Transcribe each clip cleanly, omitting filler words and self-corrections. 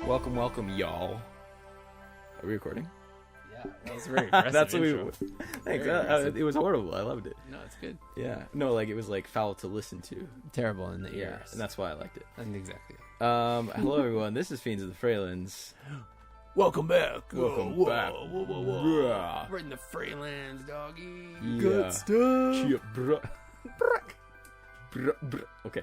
Welcome, y'all. Are we recording? Yeah, that was very aggressive. That's what intro. Thanks. It was horrible. I loved it. No, it's good. Yeah. No, like it was like foul to listen to. Terrible in the Yeah, ears. and that's why I liked it. And exactly. Hello everyone. This is Fiends of the Freylands. Welcome back. Welcome back. Whoa. We're in the Freylands, doggy. Yeah. Good stuff. Cheer, bruh. Bruh. Okay.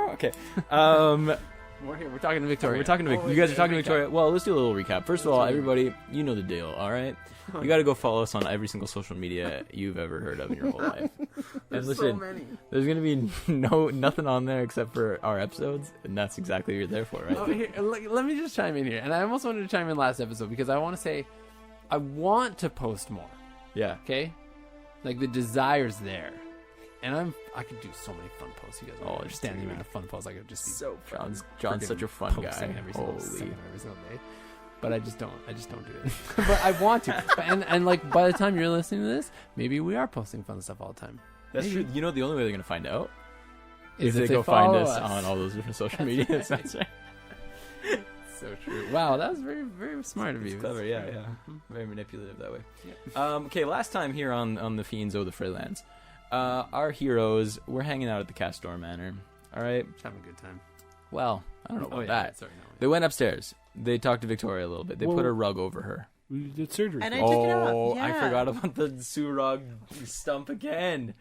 Okay. We're here. We're talking to Victoria. We're talking to you guys are talking to Victoria. Well, let's do a little recap. First of all, everybody, you know the deal, all right? You got to go follow us on every single social media you've ever heard of in your whole life. And listen, so many. there's going to be nothing on there except for our episodes, and that's exactly what you're there for, right? Oh, here, let me just chime in here. And I almost wanted to chime in last episode because I want to say I want to post more, Yeah. okay? Like the desire's there. And I could do so many fun posts. You guys don't understand the amount of fun posts I could just be so fun. John's such a fun posting guy. every single Holy. second, every single day. But I just don't do it. But I want to. And like by the time you're listening to this, maybe we are posting fun stuff all the time. That's Maybe. true. You know the only way they're going to find out Is if if they they go find follow us us. on all those different social medias. That's right. So true. Wow, that was very, very smart of you. It's clever, yeah. Very manipulative that way. Okay, last time here on the Fiends of the Freylands, our heroes were hanging out at the Castor Manor. All right. Having a good time. Well, I don't know about that. Sorry, no. They went upstairs. They talked to Victoria a little bit. They put a rug over her. We did surgery. And I took it off. Oh, Yeah. I forgot about the Surog stump again.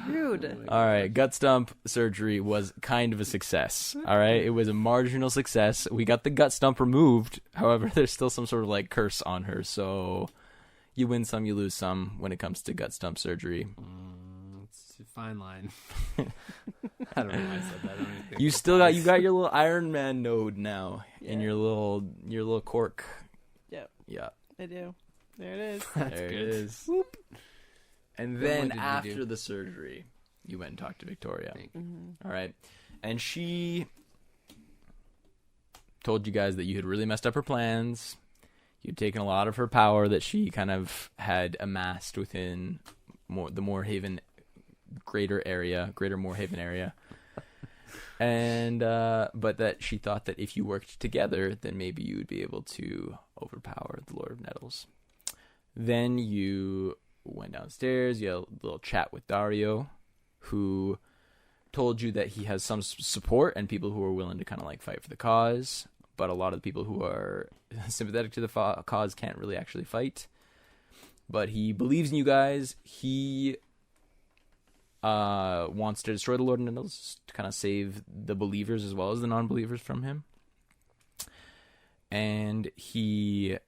Rude. All right, gut stump surgery was kind of a success. All right, it was a marginal success. We got the gut stump removed. However, there's still some sort of like curse on her. So you win some, you lose some when it comes to gut stump surgery. It's a fine line. I don't know why I said that. I don't even think You it's still fine. got your little Iron Man node now in your little cork. Yep. Yeah. I do. There it is. That's There good. it is. And Then then what did you after do? the surgery, you went and talked to Victoria. Thank you. All right. And she told you guys that you had really messed up her plans. You'd taken a lot of her power that she kind of had amassed within the Moorhaven greater Moorhaven area. And but that she thought that if you worked together, then maybe you would be able to overpower the Lord of Nettles. Then you went downstairs. You had a little chat with Dario, who told you that he has some support and people who are willing to kind of like fight for the cause. But a lot of the people who are sympathetic to the cause can't really actually fight. But he believes in you guys. He wants to destroy the Lord of Nettles to kind of save the believers as well as the non-believers from him. And he,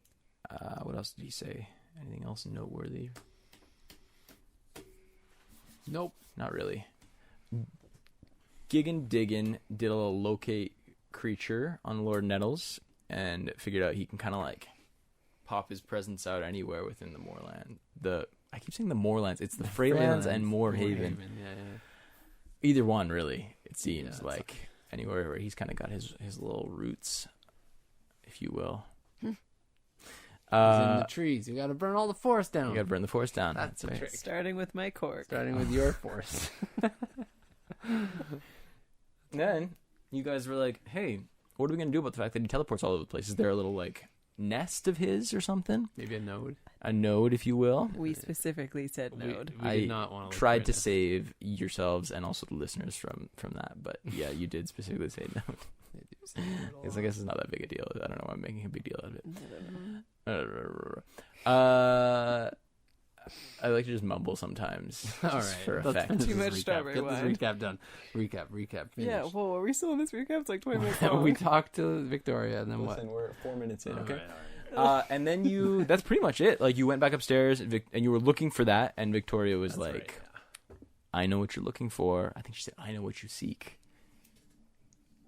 what else did he say? Anything else noteworthy? Nope. Not really. Giggin Diggin did a little locate creature on Lord Nettles and figured out he can kind of like pop his presence out anywhere within the Moorland. I keep saying the Moorlands. It's the Freylands and Moorhaven. Yeah. Either one, really. It seems Yeah, like anywhere where he's kind of got his little roots, if you will. He's in the trees. You got to burn all the forest down. You got to burn the forest down. That's the right. trick. Starting with my cork. Starting with your forest. Then you guys were like, "Hey, what are we gonna do about the fact that he teleports all over the place? Is there a little like nest of his or something? Maybe a node. A node, if you will." We specifically said node. We I did not want to Tried to save yourselves and also the listeners from that, but yeah, you did specifically say no. I guess it's not that big a deal. I don't know why I'm making a big deal out of it. I like to just mumble sometimes. All just right. for Let's effect. finish Too this much recap. strawberry Get wine. this recap done. Recap. Finish. Yeah, well, are we still in this recap? It's like 20 minutes long. We talked to Victoria, and then Listen, we're 4 minutes in, what? okay? All right. And then that's pretty much it. Like, you went back upstairs, and you were looking for that, and Victoria was That's like, right. I know what you're looking for. I think she said, I know what you seek.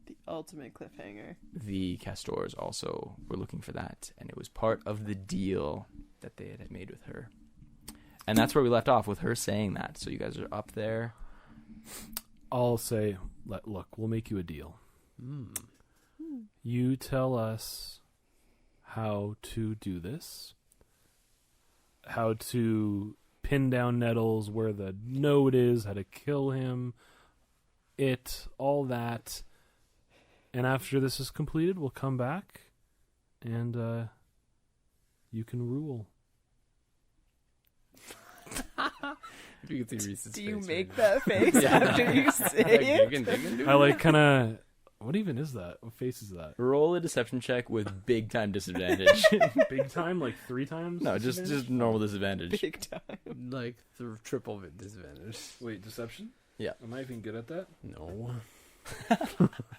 The ultimate cliffhanger. The Castors also were looking for that, and it was part of the deal that they had made with her. And that's where we left off, with her saying that. So you guys are up there. I'll say, look, we'll make you a deal. You tell us how to do this, how to pin down Nettles, where the node is, how to kill him, all that. And after this is completed, we'll come back and you can rule. If you can see Reese's Do you face make right that face after you say it? I like kind of... What even is that? What face is that? Roll a deception check with big time disadvantage. Big time? Like 3 times? No, just normal disadvantage. Big time. now. Like the triple disadvantage. Wait, deception? Yeah. Am I even good at that? No.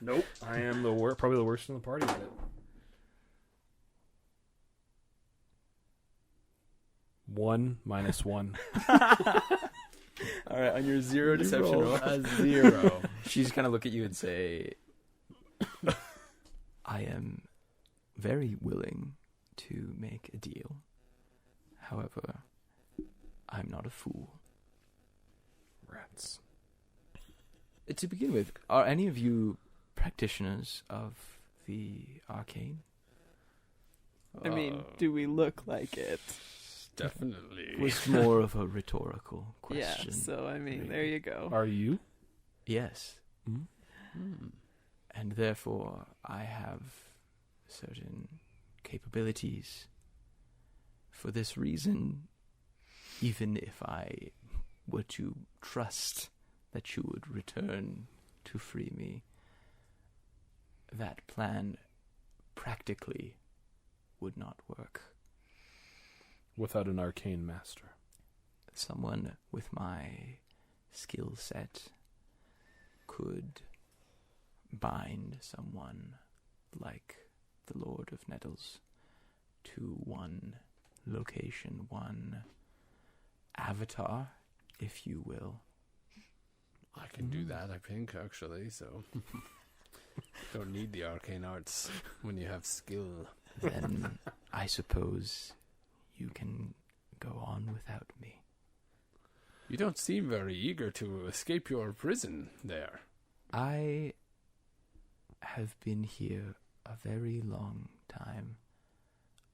Nope. I am probably the worst in the party at it. 1 minus 1. All right, on your 0 deception roll, A 0. she's gonna look at you and say, "I am very willing to make a deal. However, I'm not a fool." Rats. To begin with, are any of you practitioners of the arcane? I mean, do we look like it? Definitely. It was more of a rhetorical Yeah, question. so I mean, there you go. Are you? Yes. Hmm. And therefore, I have certain capabilities. For this reason, even if I were to trust that you would return to free me, that plan practically would not work. Without an arcane master. Someone with my skill set could bind someone like the Lord of Nettles to one location, one avatar, if you will. I can do that, I think, actually, so... Don't need the arcane arts when you have skill. Then I suppose you can go on without me. You don't seem very eager to escape your prison there. I have been here a very long time.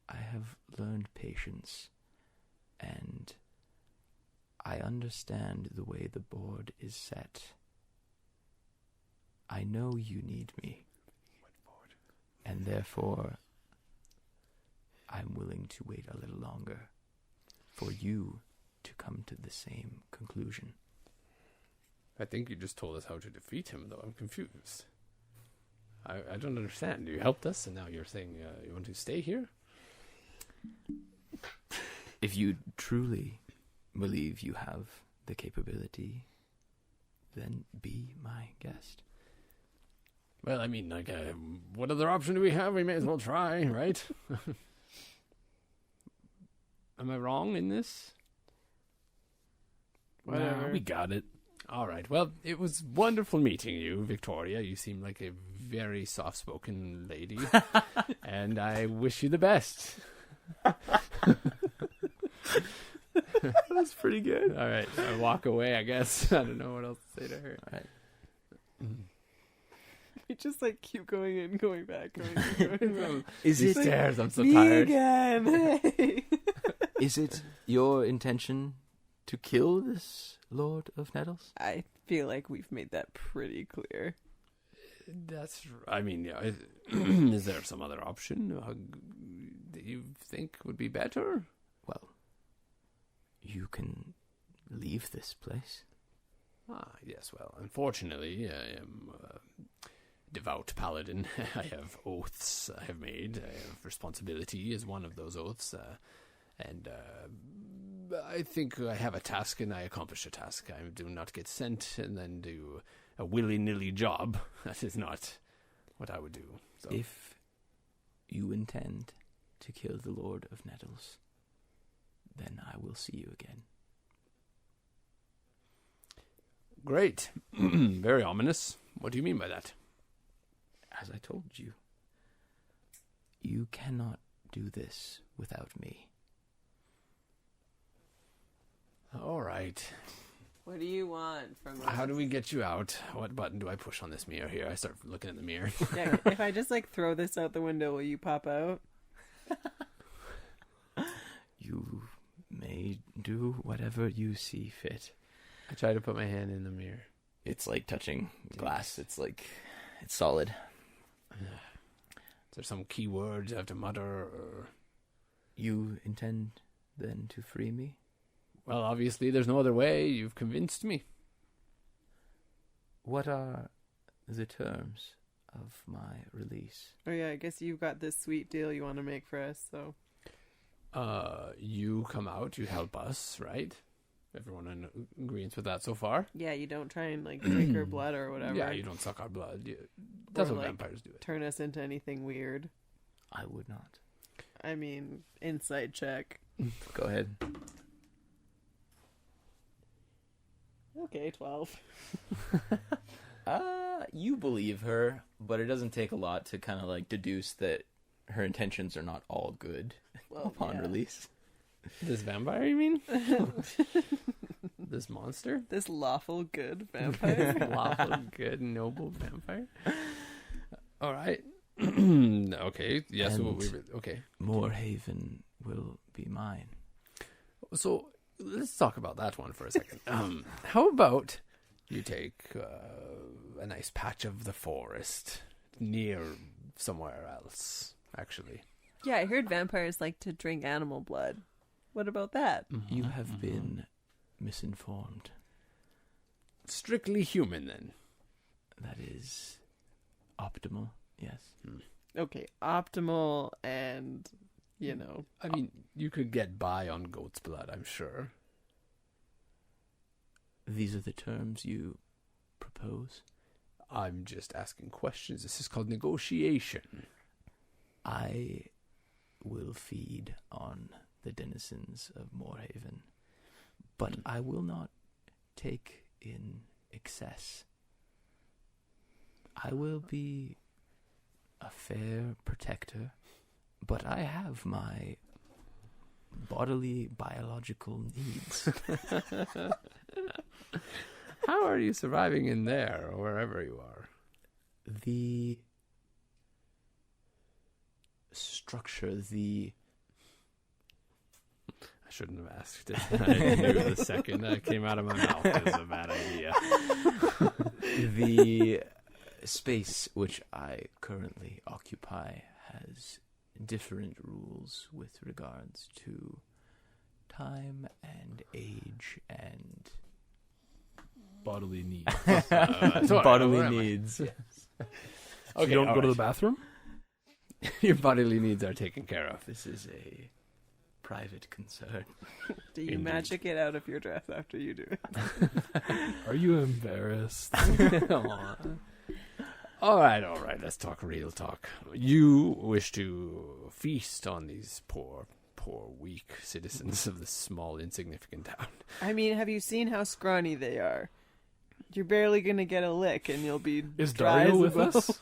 I have learned patience, and I understand the way the board is set. I know you need me, and therefore I'm willing to wait a little longer for you to come to the same conclusion. I think you just told us how to defeat him, though. I'm confused. I don't understand. You helped us, and now you're saying you want to stay here? If you truly believe you have the capability, then be my guest. Well, I mean, like, what other option do we have? We may as well try, right? Am I wrong in this? Whatever. Nah, we got it. All right. Well, it was wonderful meeting you, Victoria. You seem like a very soft-spoken lady, and I wish you the best. That's pretty good. All right. I walk away, I guess. I don't know what else to say to her. All right. We just like keep going in, going back, going back. Is These it stairs, I'm so Me tired. again. Hey. is it your intention to kill this Lord of Nettles? I feel like we've made that pretty clear. I mean, yeah, is there some other option that you think would be better? Well, you can leave this place. Yes, well, unfortunately, I am a devout paladin. I have oaths I have made. I have responsibility as one of those oaths. And I think I have a task and I accomplish a task. I do not get sent and then do a willy-nilly job. That is not what I would do. So. If you intend to kill the Lord of Nettles, then I will see you again. Great. Very ominous. What do you mean by that? As I told you, you cannot do this without me. All right. What do you want from us? How do we get you out? What button do I push on this mirror here? I start looking in the mirror. Yeah, if I just like throw this out the window, will you pop out? You may do whatever you see fit. I try to put my hand in the mirror. It's like touching glass. It's solid. Is there some key words I have to mutter? Or... You intend then to free me? Well, obviously there's no other way. You've convinced me. What are the terms of my release? Oh yeah, I guess you've got this sweet deal you want to make for us, so. You come out, you help us, right? Everyone in agreement with that so far? Yeah, you don't try and like drink her blood or whatever. Yeah, you don't suck our blood. That's what like, vampires do. Turn us into anything weird. I would not. I mean, insight check. Go ahead. Okay, 12. You believe her, but it doesn't take a lot to kind of like deduce that her intentions are not all good upon release. This vampire, you mean? This monster? This lawful good vampire. Lawful good noble vampire. All right. Okay. Yes. Okay. Moorhaven will be mine. So let's talk about that one for a second. How about you take a nice patch of the forest near somewhere else? Actually. Yeah, I heard vampires like to drink animal blood. What about that? You have been misinformed. Strictly human, then. That is optimal, yes. Okay, optimal and, you know. I mean, you could get by on goat's blood, I'm sure. These are the terms you propose? I'm just asking questions. This is called negotiation. I will feed on the denizens of Moorhaven, but I will not take in excess. I will be a fair protector, but I have my bodily biological needs. How are you surviving in there or wherever you are? The structure, I shouldn't have asked it. I knew the second that came out of my mouth it was a bad idea. The space which I currently occupy has different rules with regards to time and age and Bodily needs. bodily needs. Yes. So Okay, you don't go to the alright. bathroom? Your bodily needs are taken care of. This is a private concern. Do you Indeed. magic it out of your dress after you do it? Are you embarrassed? All right. Let's talk real talk. You wish to feast on these poor, weak citizens of this small, insignificant town. I mean, have you seen how scrawny they are? You're barely going to get a lick and you'll be Is dry Dario as a with bone. us?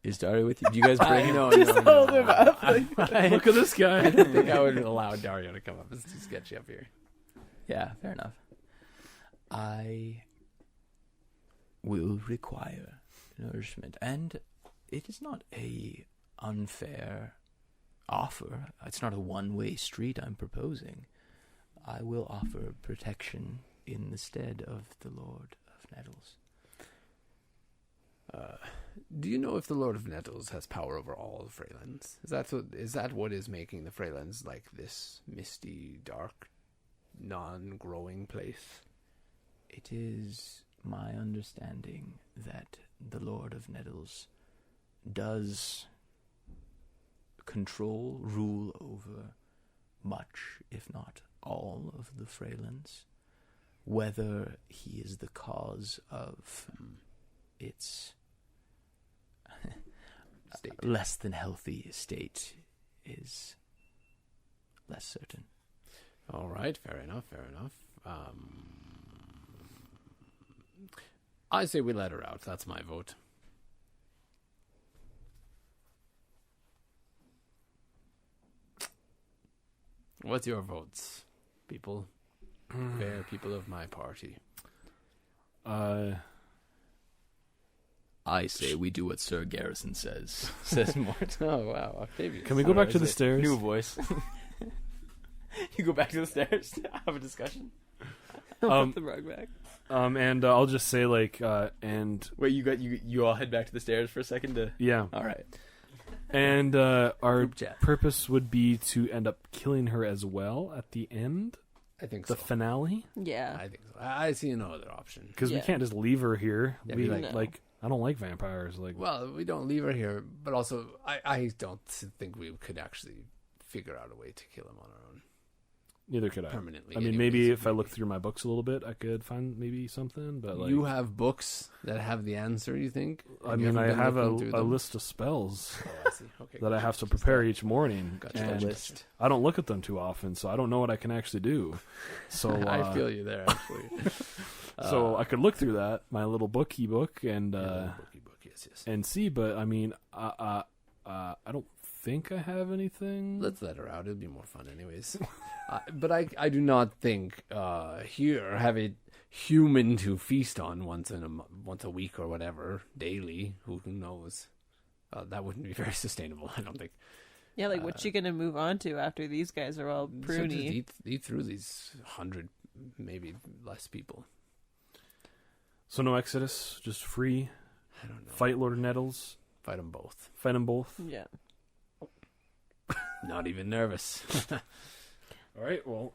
Is Dario with you? Do you guys bring No, Just hold him up. Look at this guy. I don't think I would allow Dario to come up. It's too sketchy up here. Yeah, fair enough. I will require nourishment, and it is not a unfair offer. It's not a one-way street I'm proposing. I will offer protection in the stead of the Lord of Nettles. Do you know if the Lord of Nettles has power over all of Freylands? Is that what is making the Freylands like this misty, dark, non-growing place? It is my understanding that the Lord of Nettles does rule over much, if not all, of the Freylands. Whether he is the cause of its State. less than healthy state is less certain. All right, fair enough. I say we let her out. That's my vote. What's your votes, people? Fair people of my party. I say we do what Sir Garrison says. Says Mort. Oh, wow. Octavius. Can we go back to the stairs? New voice. You go back to the stairs. Have a discussion. Put the rug back. And I'll just say and Wait, you all head back to the stairs for a second to. yeah, All right. and our Group chat. purpose would be to end up killing her as well at the end, I think the so. finale, Yeah. I think so. I see no other option. because we Yeah. can't just leave her here. Yeah, we we No. I don't like vampires. Like, Well, we don't leave her here, but also I don't think we could actually figure out a way to kill him on our own neither could I. permanently. I mean, anyways, maybe if I look through my books a little bit, I could find maybe something. But like, you have books that have the answer, you think? I And you mean, I haven't been have looking through a them? list of spells Oh, I see. Okay. that I have to prepare each morning, Gotcha. and list. I don't look at them too often, so I don't know what I can actually do. So I feel you there, actually. so I could look through that, my little bookie book, and bookie book, yes. and see. But I mean, I don't think I have anything. Let's let her out. It'll be more fun, anyways. But I do not think here have a human to feast on once a week or whatever daily. Who knows? That wouldn't be very sustainable. I don't think. Yeah, like what's she gonna move on to after these guys are all So just pruny? eat through these 100, maybe less people. So no Exodus, just free. I don't know. Fight Lord of Nettles. Fight them both. Fight them both. Yeah. Not even nervous. All right. Well,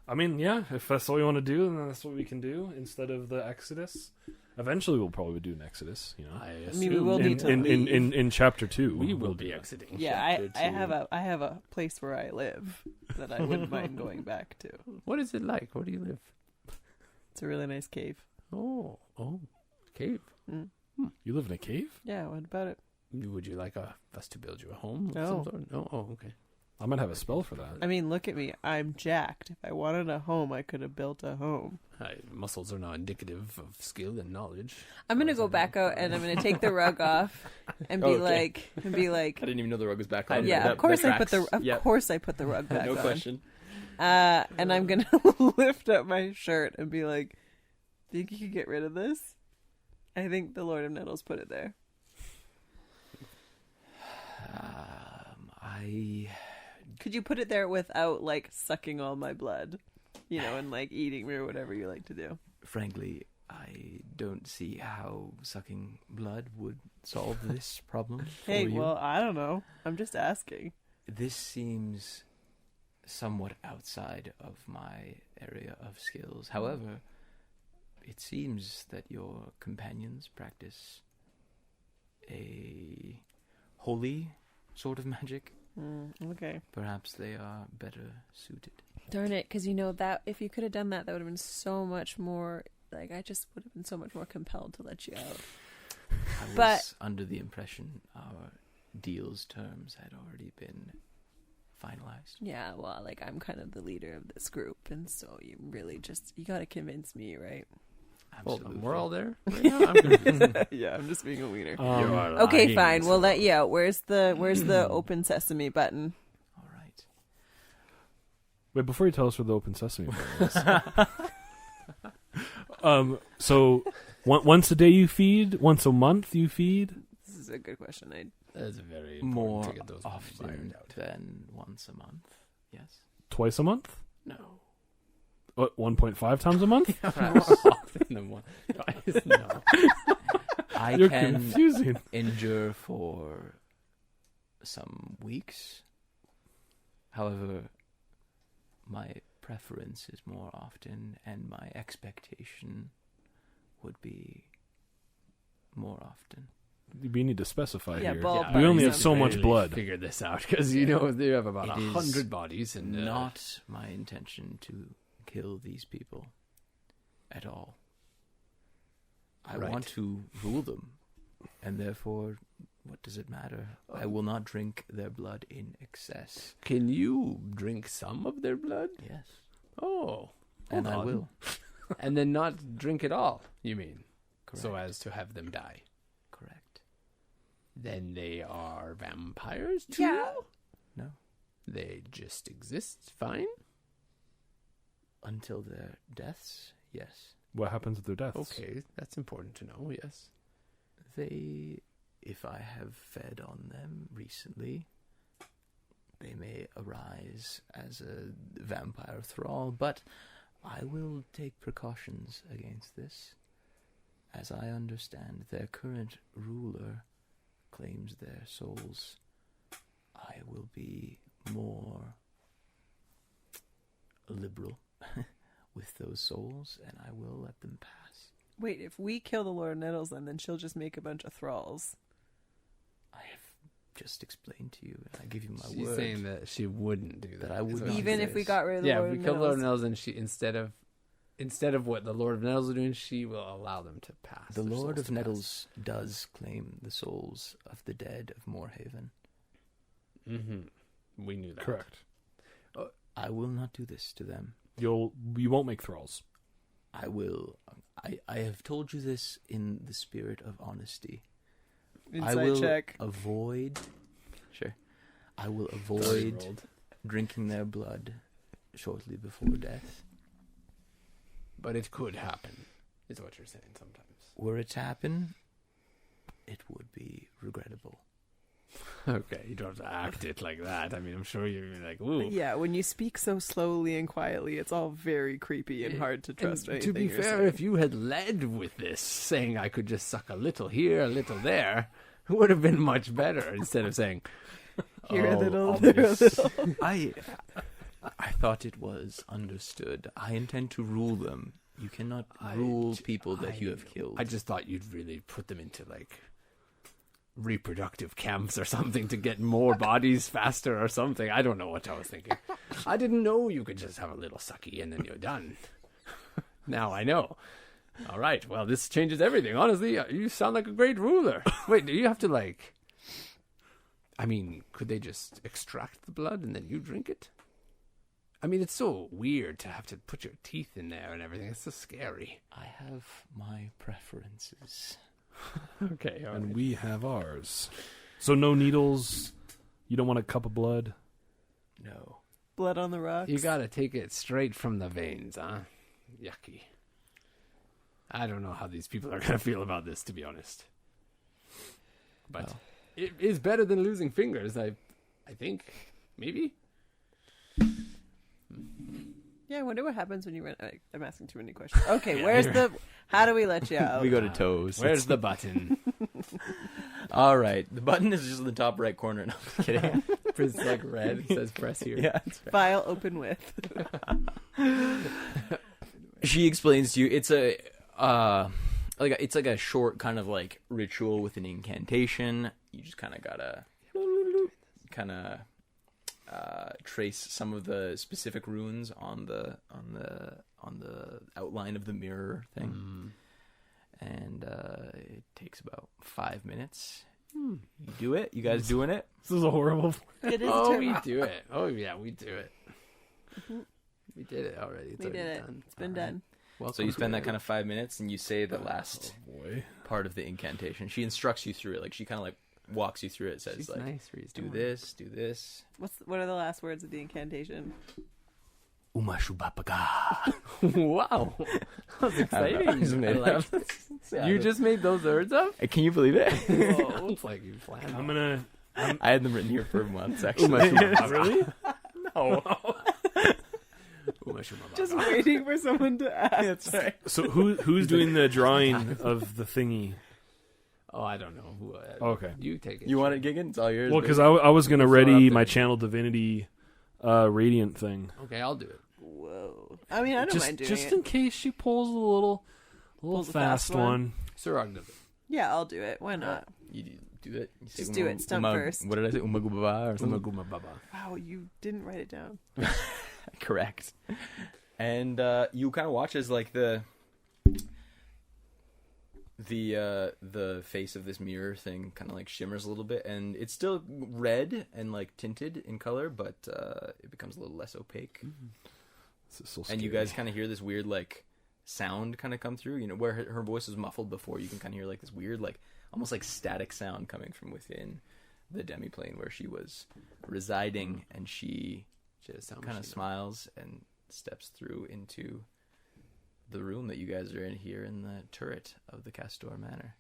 I mean, yeah. If that's all you want to do, then that's what we can do instead of the Exodus. Eventually, we'll probably do an Exodus. You know, I mean, we will assume need to in chapter 2, we will we'll be do that. exiting. Yeah, I Chapter have a place where I live that I wouldn't mind going back to. 2. What is it like? Where do you live? It's a really nice cave. Oh, cave. Mm. You live in a cave? Yeah, what about it? Would you like us to build you a home of No. some sort? No. Oh, okay. I might have a spell for that. I mean, look at me. I'm jacked. If I wanted a home, I could have built a home. Muscles are not indicative of skill and knowledge. I'm gonna go back out and I'm gonna take the rug off and be Okay. like, I didn't even know the rug was back on. yeah, That- of course that I put the tracks. Yep. rug back No on. question. And I'm gonna lift up my shirt and be like, "Think you could get rid of this?" I think the Lord of Nettles put it there. Could you put it there without like sucking all my blood, and like eating me or whatever you like to do? Frankly, I don't see how sucking blood would solve this problem for Hey, you. well, I don't know. I'm just asking. This seems somewhat outside of my area of skills. However, it seems that your companions practice a holy sort of magic. Okay. Perhaps they are better suited. Darn it, because that if you could have done that, that would have been so much more. Like I just would have been so much more compelled to let you out. I was But- under the impression our deal's terms had already been finalized. Yeah, well, like I'm kind of the leader of this group, and so you really you got to convince me, right? Hold Absolutely. on, we're all there. Right now? I'm confused. Yeah, I'm just being a wiener. You are Okay, lying, fine. We'll so- let you out. Where's the open sesame button? All right. Wait, before you tell us where the open sesame button is. So once a day you feed? Once a month you feed? This is a good question. That's very important More to get those often ironed out. than once a month. Yes. Twice a month? No. What, 1.5 times a month? More often than one. No. I You're can confusing. endure for some weeks. However, my preference is more often, and my expectation would be more often. We need to specify Yeah, here. ballpark. We only Yeah, have so much really blood. Figure this out because you have about It is 100 bodies and Not my intention to kill these people at all. I Right. want to rule them, and therefore, what does it matter? I will not drink their blood in excess. Can you drink some of their blood? Yes, Oh, and hold I on. will. And then not drink it all. You mean Correct. so as to have them die? Correct. Then they are vampires too. Yeah. No. They just exist fine. Until their deaths, yes. What happens at their deaths? Okay, that's important to know, yes. If I have fed on them recently, they may arise as a vampire thrall, but I will take precautions against this. As I understand, their current ruler claims their souls. I will be more liberal with those souls, and I will let them pass. Wait, if we kill the Lord of Nettles, then she'll just make a bunch of thralls. I have just explained to you, and I give you my She's word. saying that she wouldn't do that. That I would is what not she's Even do if we this. got rid of the Yeah, Lord if we of kill Lord of Nettles. Nettles, and she instead of what the Lord of Nettles are doing, she will allow them to pass. The their Lord souls of to pass. Nettles does claim the souls of the dead of Moorhaven. Mm-hmm. We knew that. Correct. I will not do this to them. You won't make thralls. I will. I have told you this in the spirit of honesty. Insight I will check. avoid. Sure. I will Already avoid rolled. drinking their blood shortly before death. But it could happen, is what you're saying sometimes. Were it to happen, it would be regrettable. Okay, you don't have to act it like that. I mean, I'm sure you're like, ooh. Yeah, when you speak so slowly and quietly, it's all very creepy and hard to trust And anything to be you're fair, saying. if you had led with this, saying I could just suck a little here, a little there, it would have been much better instead of saying, Here a "Oh, little, all there a this." little. I thought it was understood. I intend to rule them. You cannot rule people that you have killed. I just thought you'd really put them into like reproductive camps or something to get more bodies faster or something. I don't know what I was thinking. I didn't know you could just have a little sucky and then you're done. Now I know. All right. Well, this changes everything. Honestly, you sound like a great ruler. Wait, do you have to like... I mean, could they just extract the blood and then you drink it? I mean, it's so weird to have to put your teeth in there and everything. It's so scary. I have my preferences. Okay, all And right. we have ours. So no needles. You don't want a cup of blood. No. Blood on the rocks. You gotta take it straight from the veins, huh? Yucky. I don't know how these people are gonna feel about this, to be honest. But Well. it is better than losing fingers, I think. Maybe? Yeah, I wonder what happens when you run. I'm asking too many questions. Okay, Yeah, where's you're- the? How do we let you out? We go to toes. Where's the button? All right. The button is just in the top right corner. No, I'm kidding. It's like red. It says press here. Yeah. It's right. File open with. She explains to you it's a it's like a short kind of like ritual with an incantation. You just kind of gotta trace some of the specific runes on the outline of the mirror thing, and it takes about 5 minutes. You do it. You guys doing it? This is a horrible. It is a Oh, term. we do it. Oh, yeah, we do it. We did it already. It's We already did it. done. It's been All right. done. Welcome So you spend to that kind of 5 minutes, and you say the last Boy. part of the incantation. She instructs you through it. Like she kind of like walks you through it. Says She's like, nice, Reese. do Don't worry. this, do this. What are the last words of the incantation? Umashubapaga. Wow. That was exciting. I just made I it liked up. it. Yeah, You I just made those words up? Can you believe it? Whoa, it's like you planned. I'm gonna. I had them written here for months, actually. Really? No. Just waiting for someone to ask. That's right. So who's doing the drawing of the thingy? Oh, I don't know. Who, Okay. You take it. You want it, Gigan? It's all yours. Well, because baby. I was gonna Throw it ready up my there. channel divinity, radiant thing. Okay, I'll do it. Whoa. I mean, I don't mind doing just it. in case she pulls a little Pulls a fast fast one. one. Surag does it. Yeah, I'll do it. Why not? You do it. You say Just do it. Stump first. What did I say? Umagubaba or something? Umaguma Baba. Wow, you didn't write it down. Correct. And you kind of watch as like the face of this mirror thing kind of like shimmers a little bit, and it's still red and like tinted in color, but it becomes a little less opaque. This is so And you scary. guys kind of hear this weird like sound kind of come through. You know, where her voice was muffled before, you can kind of hear like this weird like almost like static sound coming from within the demiplane where she was residing, and she She has sound kind of machine. smiles, and steps through into the room that you guys are in here in the turret of the Castor Manor.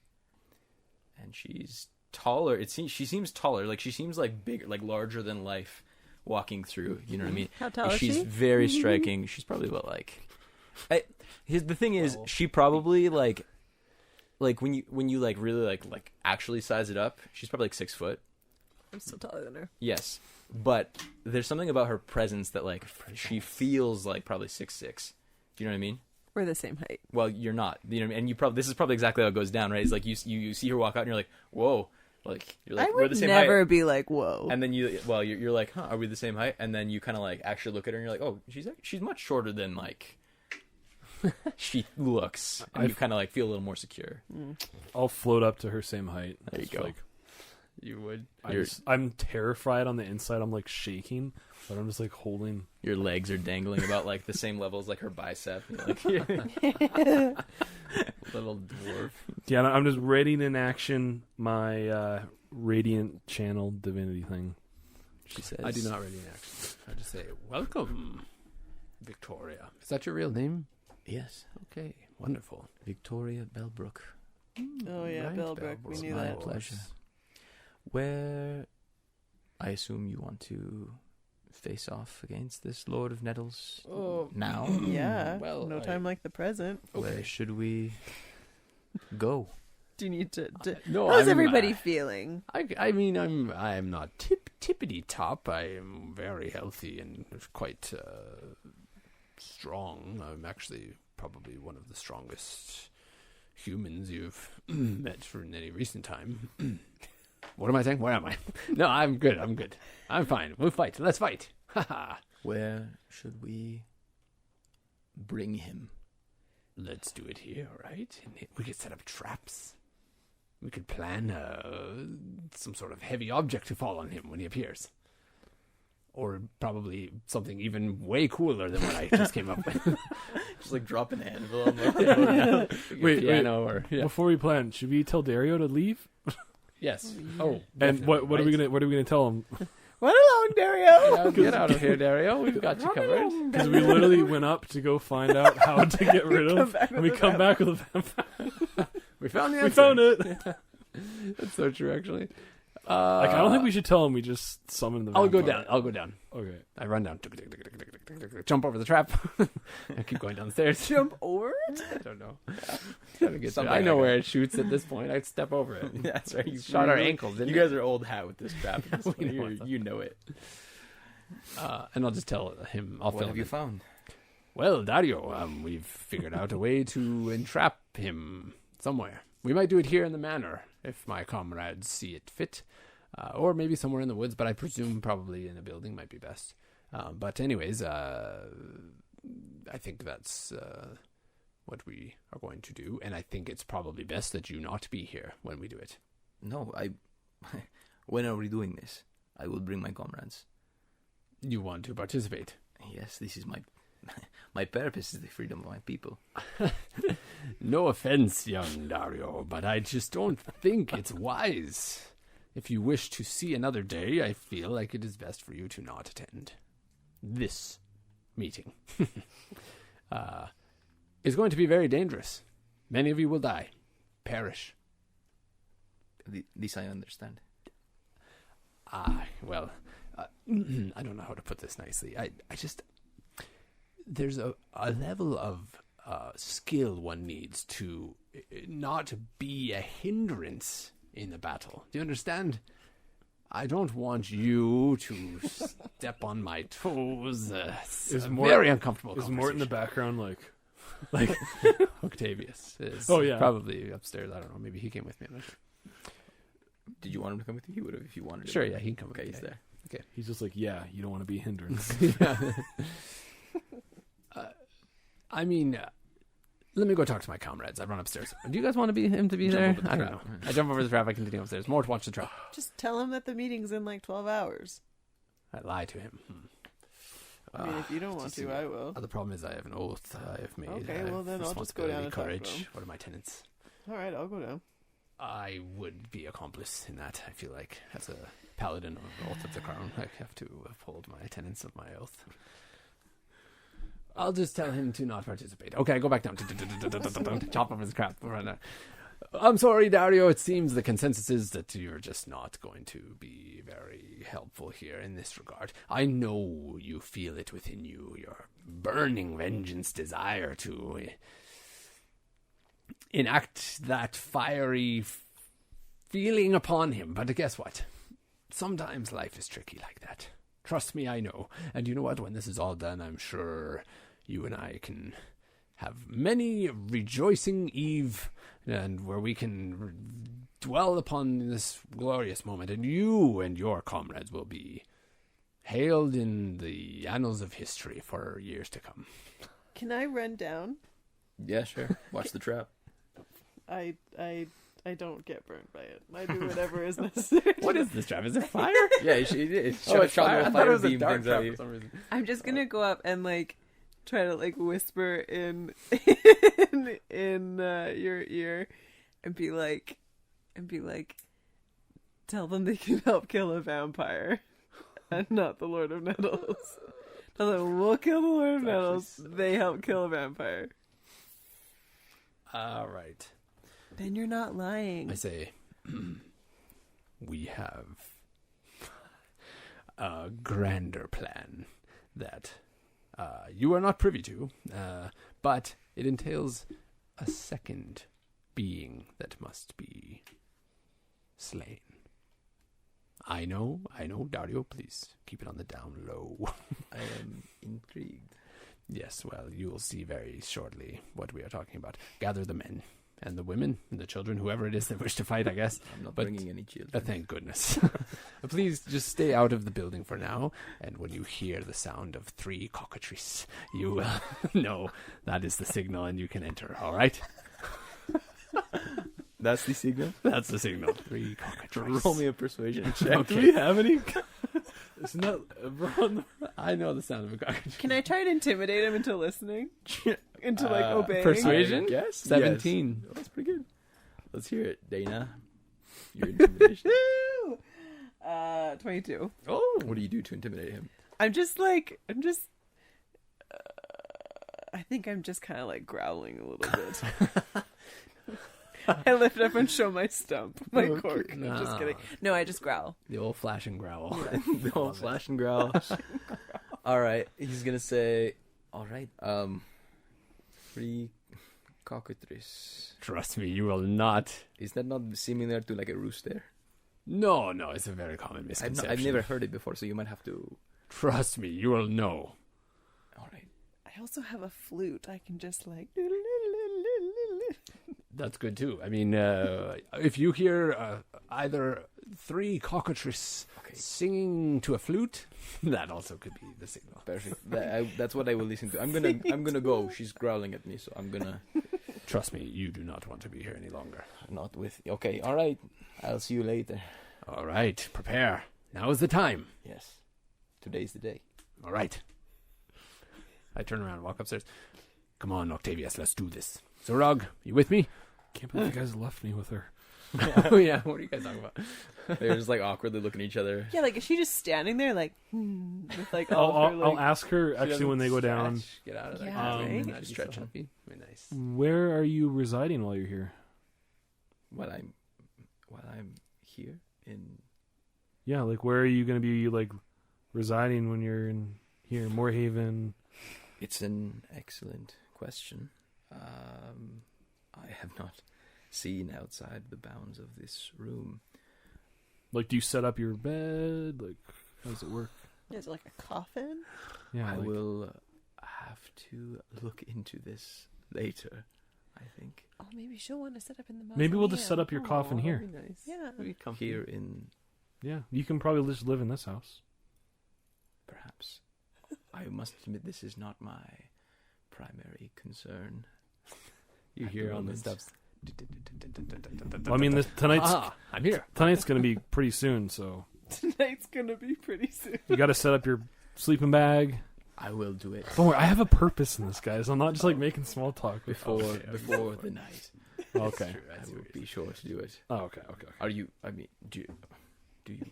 And she's taller. She seems taller. Like, she seems like bigger, like larger than life walking through. You know what I mean? How tall is She's she? very striking. She's probably about like... the thing is, she probably like when you like really like actually size it up, she's probably like 6 foot. I'm still taller than her. Yes, but there's something about her presence that like she feels like probably 6'6". Do you know what I mean? We're the same height. Well, you're not. You know what I mean? And this is probably exactly how it goes down, right? It's like you see her walk out and you're like, whoa. Like, you're like, I we're would the same never height. be like, whoa. And then you're like, huh, are we the same height? And then you kind of like actually look at her and you're like, oh, she's much shorter than like she looks. And you kind of like feel a little more secure. I'll float up to her same height. There you Just, go. Like, You would. I'm terrified on the inside. I'm like shaking, but I'm just like holding. Your legs are dangling about like the same level as like her bicep. You're like, little dwarf. Yeah, I'm just readying in action my radiant channel divinity thing. She says, I do not ready in action. I just say, welcome, Victoria. Is that your real name? Yes, Okay, wonderful. Victoria Bellbrook. Oh, yeah, Right, Bellbrook. We Bellbrook. knew My that. pleasure. Where, I assume you want to face off against this Lord of Nettles now? Yeah. Well, no time like the present. Where should we go? Do you need to... No, How's everybody feeling? I mean, I'm not tippity top. I am very healthy and quite strong. I'm actually probably one of the strongest humans you've met for any recent time. What am I saying? Where am I? No, I'm good. I'm fine. We'll fight. Let's fight. Where should we bring him? Let's do it here, right? And we could set up traps. We could plan some sort of heavy object to fall on him when he appears. Or probably something even way cooler than what I just came up with. Just like drop an anvil on the Wait, piano or yeah. Before we plan, should we tell Dario to leave? Yes. Oh, And what are we gonna tell him? Run along, Dario! Yeah, get out of here, Dario. We've got you covered. Because we literally went up to go find out how to get rid of, and we come back with a vampire. We found the answer. We found it. That's so true, actually. Like, I don't think we should tell him we just summoned the vampire. I'll go down. Okay. I run down. Jump over the trap. I keep going down the stairs. Jump over it? I don't know. Trying to get Something I know like where that. it shoots at this point. I'd step over it. That's right. You Shot our ankles, didn't You guys are old hat with this crap. At this we point. know what's up. You know it. And I'll just tell him. I'll What fill have him you in. found? Well, Dario, we've figured out a way to entrap him somewhere. We might do it here in the manor, if my comrades see it fit. Or maybe somewhere in the woods, but I presume probably in a building might be best. But anyways, I think that's what we are going to do. And I think it's probably best that you not be here when we do it. No, when are we doing this? I will bring my comrades. You want to participate? Yes, this is my purpose is the freedom of my people. No offense, young Dario, but I just don't think it's wise. If you wish to see another day, I feel like it is best for you to not attend this meeting. It's going to be very dangerous. Many of you will die, perish. This I understand. Well, I don't know how to put this nicely. I just there's a level of skill one needs to not be a hindrance in the battle. Do you understand? I don't want you to step on my toes. It's Is a Mort- very uncomfortable. Is Mort in the conversation. background like Octavius is Oh, yeah. probably upstairs. I don't know. Maybe he came with me. I'm not sure. Did you want him to come with you? He would have if you wanted. Sure, him. yeah, he can come with Okay, me, he's yeah. there. he's just like, yeah, you don't want to be a hindrance. I mean, let me go talk to my comrades. I run upstairs. Do you guys want him to be Jump there? over the I don't trap. know. I jump over the trap. I continue upstairs. Mort, watch the trap. Just tell him that the meeting's in like 12 hours. I lie to him. I mean, if you don't want to, I will. The problem is I have an oath I have made. Okay, I have well then I'll just go down responsibility, and talk to courage. him. What are my tenets? All right, I'll go down. I would be accomplice in that. I feel like as a paladin of the Oath of the Crown, I have to uphold my tenets of my oath. I'll just tell him to not participate. Okay, go back down. Chop off his crap. I'm sorry, Dario. It seems the consensus is that you're just not going to be very helpful here in this regard. I know you feel it within you, your burning vengeance desire to enact that fiery feeling upon him. But guess what? Sometimes life is tricky like that. Trust me, I know. And you know what? When this is all done, I'm sure you and I can have many rejoicing eve, and where we can dwell upon this glorious moment, and you and your comrades will be hailed in the annals of history for years to come. Can I run down? Yeah, sure. Watch the trap. I don't get burned by it. I do whatever is necessary. What is this trap? Is it fire? Yeah, it's Oh, it's fire. I thought it was a dark things trap at you. for some reason. I'm just gonna go up and like try to like whisper in your ear and be like, tell them they can help kill a vampire and not the Lord of Nettles. Tell them we'll kill the Lord of Nettles. They help kill a vampire. All right. Then you're not lying. I say, we have a grander plan that you are not privy to, but it entails a second being that must be slain. I know, Dario, please keep it on the down low. I am intrigued. Yes, well, you will see very shortly what we are talking about. Gather the men and the women and the children, whoever it is that wish to fight, I guess. I'm not bringing any children. Thank goodness. Please just stay out of the building for now, and when you hear the sound of 3 cockatrices, you will know that is the signal and you can enter, all right? That's the signal? That's the signal. 3 cockatrices. Roll me a persuasion check. Do we have any? Isn't that I know the sound of a cockatrice. Can I try to intimidate him into listening? Into like obeying? Persuasion? Yes. 17. Yes. That's pretty good. Let's hear it, Dana. Your intimidation. 22. Oh, what do you do to intimidate him? I think I'm just kind of like growling a little bit. I lift up and show my stump, my cork. I'm just kidding. No, I just growl. The old flash and growl. The whole flash and growl. All right, he's gonna say, "All right, 3 cockatrices." Trust me, you will not. Is that not similar to like a rooster? No, it's a very common misconception. I've never heard it before, so you might have to. Trust me, you will know. All right. I also have a flute. I can just like. That's good too. I mean, if you hear either 3 cockatrices singing to a flute, that also could be the signal. Perfect. That's what I will listen to. I'm gonna go. She's growling at me, so I'm gonna. Trust me, you do not want to be here any longer. Not with. Okay. All right. I'll see you later. All right, prepare. Now is the time. Yes. Today's the day. All right. I turn around and walk upstairs. Come on, Octavius, let's do this. Zorog, you with me? Can't believe you guys left me with her. Oh yeah, what are you guys talking about? They're just like awkwardly looking at each other. Yeah, like is she just standing there like with like all of her, like, I'll ask her actually when they go down. Get out of there. Yeah, right? Not stretching. Very nice. Where are you residing while you're here? While I'm here in. Yeah, like where are you going to be like residing when you're in here, Moorhaven? It's an excellent question. I have not seen outside the bounds of this room. Like, do you set up your bed? Like, how does it work? Is it like a coffin? Yeah, I like, will have to look into this later, I think. Oh, maybe she'll want to set up in the mausoleum. maybe we'll just set up your coffin Aw, here. that'd be nice. Yeah. We come here in, Yeah, you can probably just live in this house. perhaps. I must admit, this is not my primary concern. You At hear the all the moment. steps. Well, I mean, tonight's I'm here. going to be pretty soon, so Tonight's gonna be pretty soon. you got to set up your sleeping bag. I will do it Don't worry, I have a purpose in this, guys. I'm not just like making small talk. before the night. Okay. I will be sure to do it. Oh, okay. Are you? I mean, do you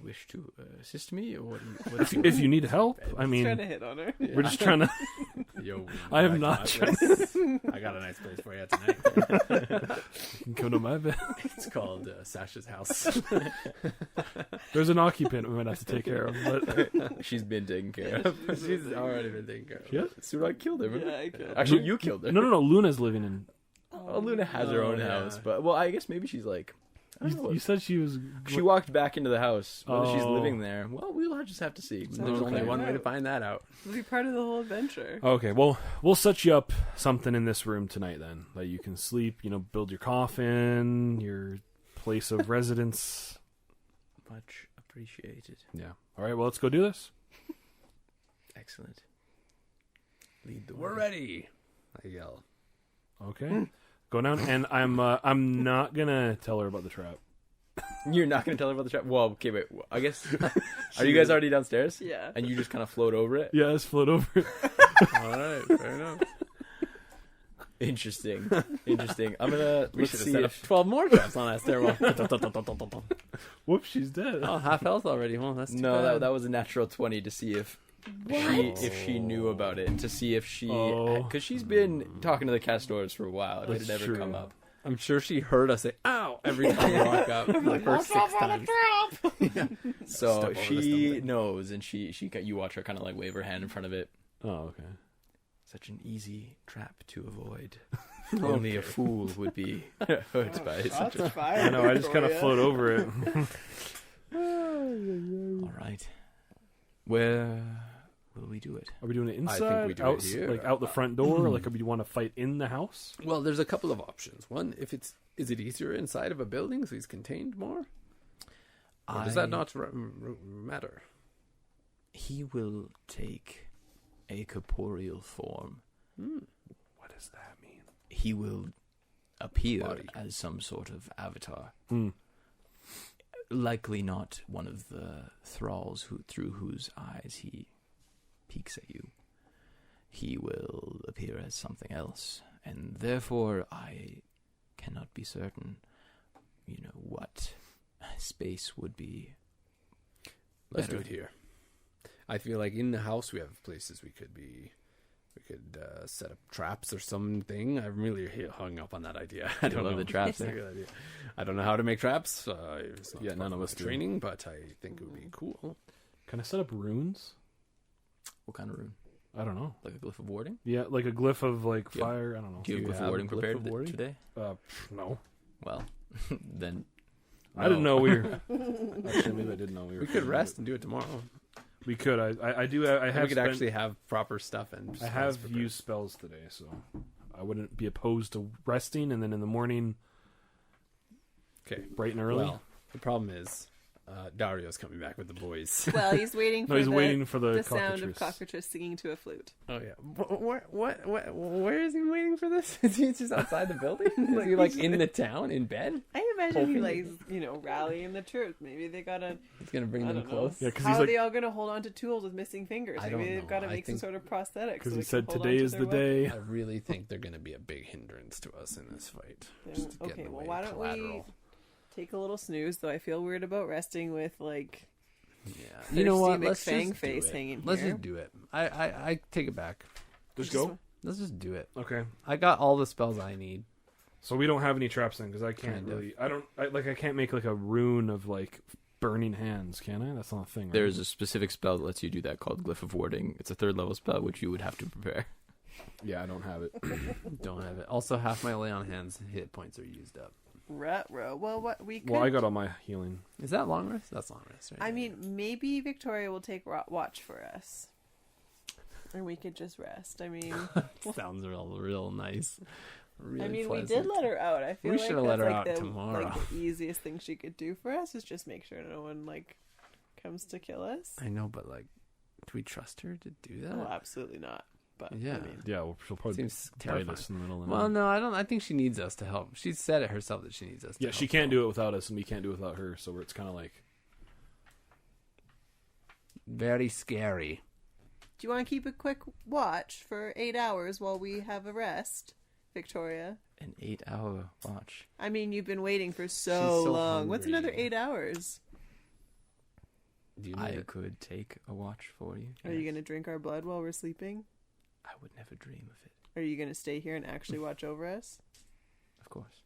wish to assist me, or what If you need help, I Trying mean, to hit on her. we're just trying to. Yo, I am not this. I got a nice place for you tonight. You can come to my bed. It's called Sasha's house. There's an occupant we might have to take care of. But She's been taken care of. She's already been taken care of. yeah. Suraj killed her. Yeah, I killed her. Actually, you killed her. No. Luna's living in. Oh, Luna has her own yeah. house, but I guess maybe she's like. I don't know. You said she was. She walked back into the house. Whether she's Oh. living there, well, we'll just have to see. So There's only okay. one way to find that out. It'll be part of the whole adventure. Okay, well, we'll set you up something in this room tonight then that you can sleep. Build your coffin, your place of residence. Much appreciated. Yeah. All right. Well, let's go do this. Excellent. Lead the way. We're ready. I yell. Okay. Go down, and I'm not gonna tell her about the trap. You're not going to tell her about the trap? Well, okay, wait. I guess. Are you guys already downstairs? Yeah. And you just kind of float over it? Yeah, let's float over it. All right, fair enough. Interesting. I'm gonna. We Let's should have see set up if 12 more traps on that stairwell. Whoops, she's dead. Oh, half health already. Well, that's too no, bad. that was a natural 20 to see if she knew about it, to see if she, Oh. because she's been talking to the castors for a while. It had That's never true. come up. I'm sure she heard us say "ow" every time we walk up, the first 6 times. So Step over she something. knows, and you watch her kind of like wave her hand in front of it. Oh, okay. Such an easy trap to avoid. Only a fool would be hurt by it. Shots fired. I know. I just kind of Victoria. float over it. All right. Where will we do it? Are we doing it I think inside? we do it out, here. like out the front door? Like, do you want to fight in the house? Well, there's a couple of options. One, is it easier inside of a building so he's contained more? Or does that not matter? He will take a corporeal form. What does that mean? He will appear Body. as some sort of avatar. Hmm. Likely not one of the thralls through whose eyes he peeks at you. He will appear as something else, and therefore I cannot be certain, what space would be. Let's do better. it here. I feel like in the house we have places we could set up traps or something. I'm really hung up on that idea. I don't love know. the traps, It's a good idea. I don't know how to make traps. It's not Yeah, part none of my us do. training, but I think it would be cool. Can I set up runes? What kind of rune? I don't know. Like a glyph of warding? Yeah, like a glyph of like Do you have- fire. I don't know. Do you have a glyph have of warding a glyph prepared of warding? today? No. Well, then. I didn't know we were. Actually, maybe I didn't know we were. We could rest and do it tomorrow. We could. I do. I And have. we could spent- actually have proper stuff and. I have used spells today, so I wouldn't be opposed to resting, and then in the morning, Okay. bright and early. Well, the problem is, Dario's coming back with the boys. Well, he's waiting for no, he's waiting for the sound of cockatrice. cockatrice singing to a flute. Oh yeah. Where is he waiting for this? Is he just outside the building? Is he like in the town in bed? I imagine he Hoping- likes, rallying the troops. Maybe they gotta. He's gonna bring I them don't know. close. Yeah, 'cause How he's are like- they all gonna hold on to tools with missing fingers? I Maybe don't they've know. got to I make some think- sort of prosthetic. Because so he they said can hold today on to is their the weapon. day. I really think they're gonna be a big hindrance to us in this fight. Just to get Okay, in the well, way, why don't collateral. we take a little snooze? Though I feel weird about resting with like. Yeah. Thirsty You know what? McFang Let's just face do it. hanging Let's here. just do it. I take it back. Just go. Let's just do it. Okay. I got all the spells I need. So we don't have any traps then, because I can't Kind of. really. I can't make like a rune of like burning hands, can I? That's not a thing. Right? There's a specific spell that lets you do that called Glyph of Warding. It's a 3rd level spell, which you would have to prepare. Yeah, I don't have it. Don't have it. Also, half my lay on hands hit points are used up. Ruh-roh. Well, what we could. Well, I got all my healing. Is that long rest? That's long rest, right? I mean, maybe Victoria will take watch for us, and we could just rest. I mean, sounds real nice. Really we did pleasant. let her out. I feel We like should have let that's her like out the, tomorrow. Like the easiest thing she could do for us is just make sure no one comes to kill us. I know, but do we trust her to do that? Well, absolutely not. But Yeah. I mean, Yeah, well, she'll probably Seems bite terrifying. us in the middle of the Well, night. no, I don't. I think she needs us to help. She said it herself that she needs us. Yeah, to she help. can't do it without us, and we can't do it without her. So it's kind of like. Very scary. do you want to keep a quick watch for 8 hours while we have a rest, Victoria? An 8-hour watch. I mean, you've been waiting for She's so so long. What's hungry. another 8 hours? Do you I need it? could take a watch for you. Are you going to drink our blood while we're sleeping? I would never dream of it. Are you going to stay here and actually watch over us? Of course.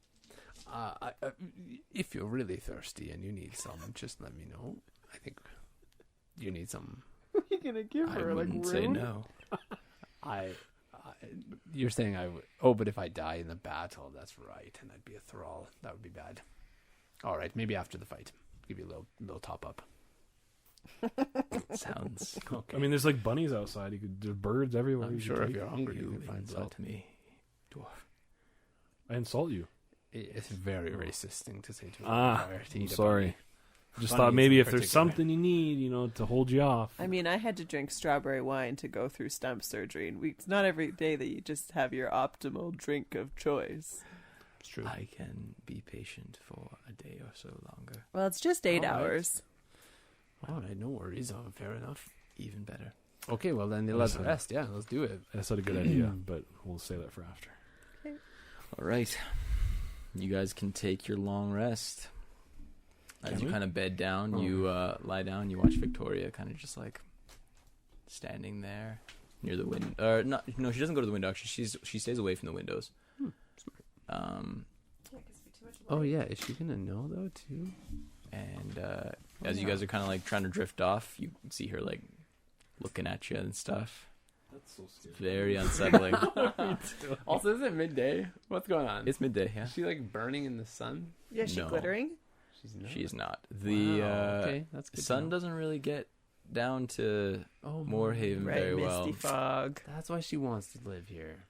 If you're really thirsty and you need some, just let me know. I think you need some. What are you going to give I her? Like wouldn't room? say no. You're saying I would. Oh, but if I die in the battle, that's right, and I'd be a thrall. That would be bad. All right, maybe after the fight, give you a little top up. Sounds. Okay. I mean, there's like bunnies outside. There's birds everywhere. I'm You sure could if take- you're hungry, you You can find insult blood. me, dwarf. I insult you. It's very racist thing to say to a vampire to I'm eat a sorry. bunny. Just Bunnies thought maybe in if there's particular. something you need, to hold you off. I mean, I had to drink strawberry wine to go through stump surgery, and it's not every day that you just have your optimal drink of choice. It's true. I can be patient for a day or so longer. Well, it's just 8 All right. hours. All right, no worries. Oh, fair enough. Even better. Okay, well then let's rest. Yeah, let's do it. That's not a good idea, but we'll say that for after. All right. You guys can take your long rest. As Can you we? kind of bed down, Oh. you lie down, you watch Victoria kind of just like standing there near the window. Or not, no, she doesn't go to the window. Actually, she stays away from the windows. Oh yeah, is she gonna know though too? And as you guys are kind of like trying to drift off, you see her like looking at you and stuff. That's so scary. Very unsettling. Also, is it midday? What's going on? It's midday, yeah. Is she like burning in the sun? Yeah, she No. glittering? She's not. She's not. The Wow, okay, that's good. to sun know. doesn't really get down to Oh, Moorhaven Right, very misty well. fog. That's why she wants to live here.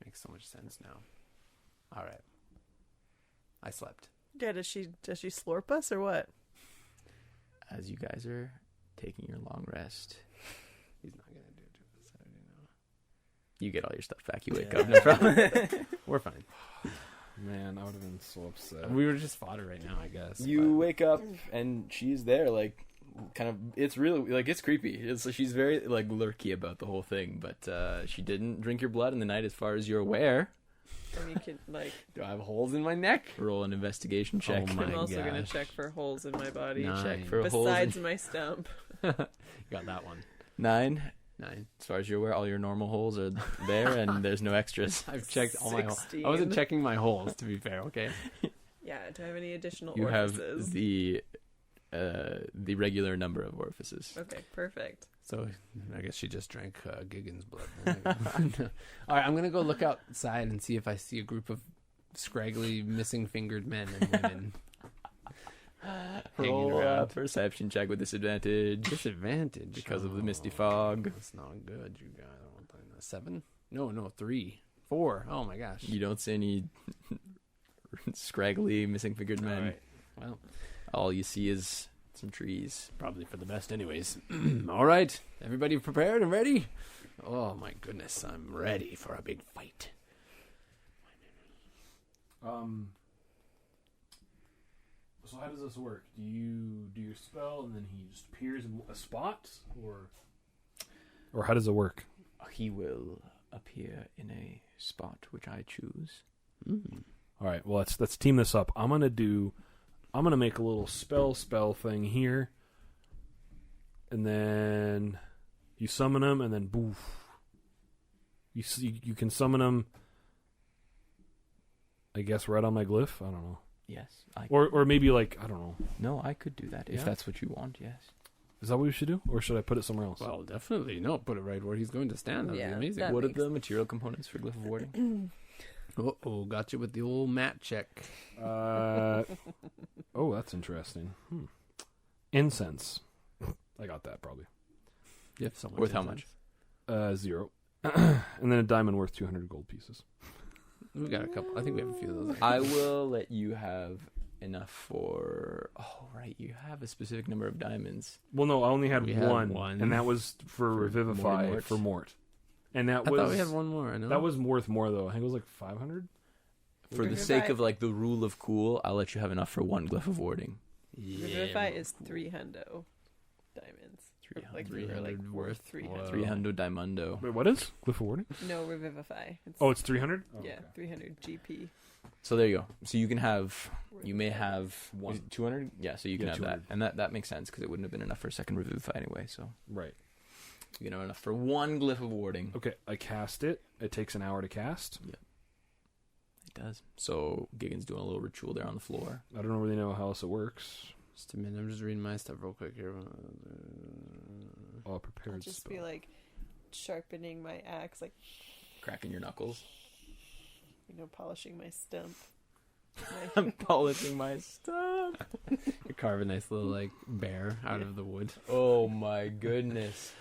Makes so much sense now. All right. I slept. Yeah, does she slurp us or what? As you guys are taking your long rest, He's not gonna do it to us. I already know. you get all your stuff back. You wake Yeah. up. No problem. We're fine. Man, I would have been so upset. We were just fodder right now, I guess. You wake up and she's there, like, kind of. It's really like it's creepy. She's very like lurky about the whole thing, but she didn't drink your blood in the night, as far as you're aware. And you can, like, Do I have holes in my neck? Roll an investigation check. Oh my I'm also going to gosh. check for holes in my body. Nine. Check for holes. Besides my stump. Got that one. 9. 9. As far as you're aware, all your normal holes are there, and there's no extras. I've checked all my holes. 16. I wasn't checking my holes, to be fair. Okay. Yeah, do I have any additional You have orifices? the regular number of orifices. Okay, perfect. So I guess she just drank Giggins' blood. All right, I'm gonna go look outside and see if I see a group of scraggly, missing-fingered men and women hanging Roll a around. perception check with disadvantage Disadvantage because of the misty fog. That's not good, you guys. I don't think that. 7? No, 3, 4. Oh my gosh. You don't see any scraggly, missing-fingered All men. right. Well, All you see is some trees. probably for the best, anyways. All right, everybody prepared and ready? Oh my goodness, I'm ready for a big fight. So how does this work? Do you do your spell and then he just appears in a spot, or how does it work? He will appear in a spot which I choose. All right, well let's team this up. I'm gonna make a little spell thing here, and then you summon him, and then boof. You can summon him. I guess right on my glyph. I don't know. Yes. Or maybe like, I don't know. No, I could do that if Yeah? that's what you want, yes. Is that what we should do? Or should I put it somewhere else? Well, definitely. No, put it right where he's going to stand. That would Yeah, be amazing. that What are makes- the material components for Glyph of Warding? Uh-oh, got you with the old mat check. Oh, that's interesting. Incense. I got that probably. You have so much Worth how incense. much? 0. And then a diamond worth 200 gold pieces. We got a couple. I think we have a few of those. I will let you have enough for... Oh, right, you have a specific number of diamonds. Well, no, I only had We had one, one. and that was for Revivify Mort. for Mort. And that I was thought we had one more. I know. that was worth more though. I think it was like 500. For the sake of, like, the rule of cool, I'll let you have enough for one Glyph of Warding. Revivify is 3 hundo diamonds. 300. Like you were like 300 worth worth. 300. 300 Diamundo. Wait, what is Glyph of Warding? No, Revivify. It's, Oh, it's 300. Oh, yeah, okay. 300 GP. So there you go. So you can have... You may have 200? Yeah, so you can Yeah, have that. 200. And that makes sense, because it wouldn't have been enough for a second Revivify anyway, so... Right. You know, enough for one glyph of warding. Okay, I cast it. It takes an hour to cast. It does. So Gigan's doing a little ritual there on the floor. I don't really know how else it works. Just a minute. I'm just reading my stuff real quick here. All prepared I'll just spell. be like sharpening my axe, like, Cracking your knuckles. polishing my stump. I'm polishing my stuff. You carve a nice little like bear out of the wood. Oh my goodness.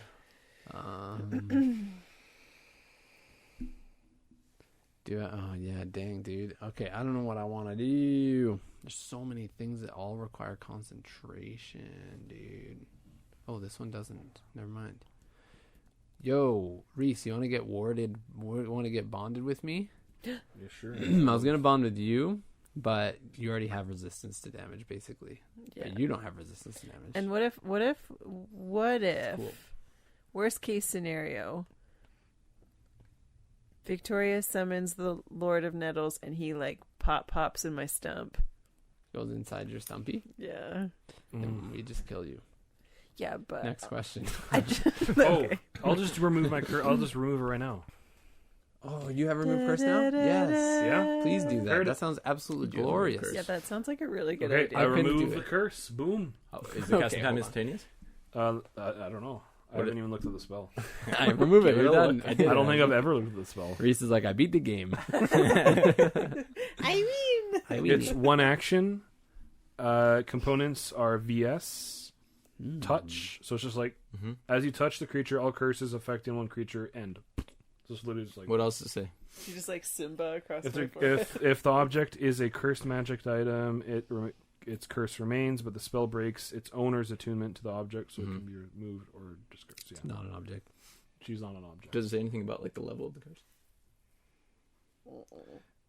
Oh yeah, dang, dude. Okay, I don't know what I want to do. There's so many things that all require concentration, dude. Oh, this one doesn't. Never mind. Yo, Reese, you want to get warded? Want to get bonded with me? Yeah, sure. I was gonna bond with you, but you already have resistance to damage, basically. Yeah. But you don't have resistance to damage. And what if Cool. worst case scenario, Victoria summons the Lord of Nettles and he like pops in my stump. Goes inside your stumpy, Yeah. and we just kill you. Yeah, but Next question. I just, Oh, okay. I'll just remove my curse. I'll just remove it right now. Oh, you have remove curse now? Yes. Yeah. Please do that. Heard it. That sounds absolutely You do have glorious. remove curse. Yeah, that sounds like a really good Okay, idea. I couldn't remove do the it. curse. Boom. Oh, is the Okay, casting hold time on. instantaneous? I don't know. I What haven't even looked at the spell. I remove it. Give it We're a done. look. I don't think I've ever looked at the spell. Reese is like, I beat the game. I mean, It's one action. Components are VS, touch. So it's just like, Mm-hmm. as you touch the creature, all curses affecting one creature end. So it's literally just like... What else to say? you just like Simba across If my the, forehead. if the object is a cursed magic item, its curse remains, but the spell breaks its owner's attunement to the object, so it can be removed or discarded. Yeah. It's not an object. She's not an object. Does it say anything about like the level of the curse?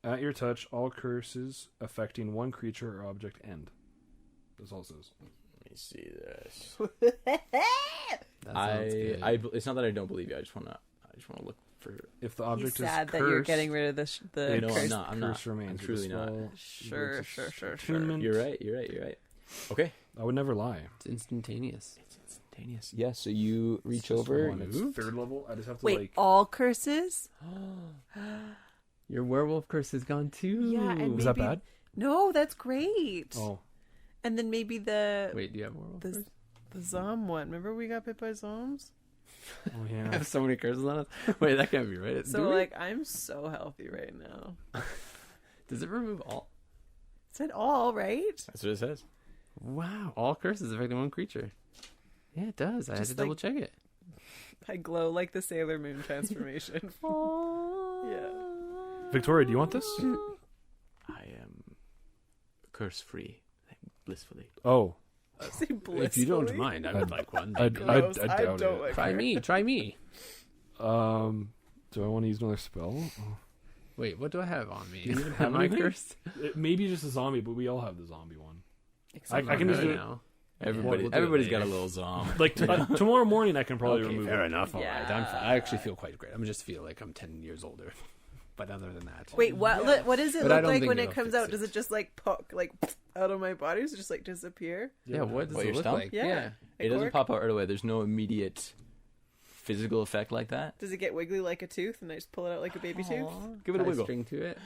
At your touch, all curses affecting one creature or object end. That's all it says. Let me see this. That sounds good. It's not that I don't believe you. I just want to look for. If the He's object is sad cursed, that you're getting rid of the No, I'm curse. not. curse remains. I'm with truly the not. spell, Sure, breaks sure, its sure, sure. attunement. You're right. Okay. I would never lie. It's instantaneous. It's instantaneous. Yeah. So you reach Just over. one. It's third level. I just have to Wait, like. all curses? Your werewolf curse is gone too. Yeah, and Is that maybe- bad? No, that's great. Oh, And then maybe the Wait, do you have werewolf the, curse? the Zom one. Remember we got bit by Zoms? oh I yeah. have so many curses on us. Wait, that can't be right. So Do we? like I'm so healthy right now. Does it remove all? It said all, right? That's what it says. Wow, all curses affecting one creature. Yeah, it does. I had Just to double check it. I glow like the Sailor Moon transformation. Yeah. Victoria, do you want this? I am curse free, blissfully. Oh, See, If you don't blissfully? mind, I would like one. I Gross. doubt I don't it. like Try her. me. Try me. Do I want to use another spell? Oh. Wait, what do I have on me? Do you even have Am I anything? cursed? Maybe just a zombie, but we all have the zombie one. Except I can for just me. do it. now. Everybody, we'll do it everybody's got a later. little zom. Like tomorrow morning, I can probably Okay, remove fair it. enough. All right, Yeah. I'm fine. I actually feel quite great. I just feel like I'm 10 years older. But other than that, Wait, what? What does it But I look don't like think when it it'll comes fix out? Does it. it just like poke, like out of my body? Does it just like disappear? yeah, what does What, it your look stump? like? Yeah. It doesn't Cork? pop out right away. There's no immediate physical effect like that. Does it get wiggly like a tooth, and I just pull it out like a baby tooth? Give it a Tie wiggle. string to it.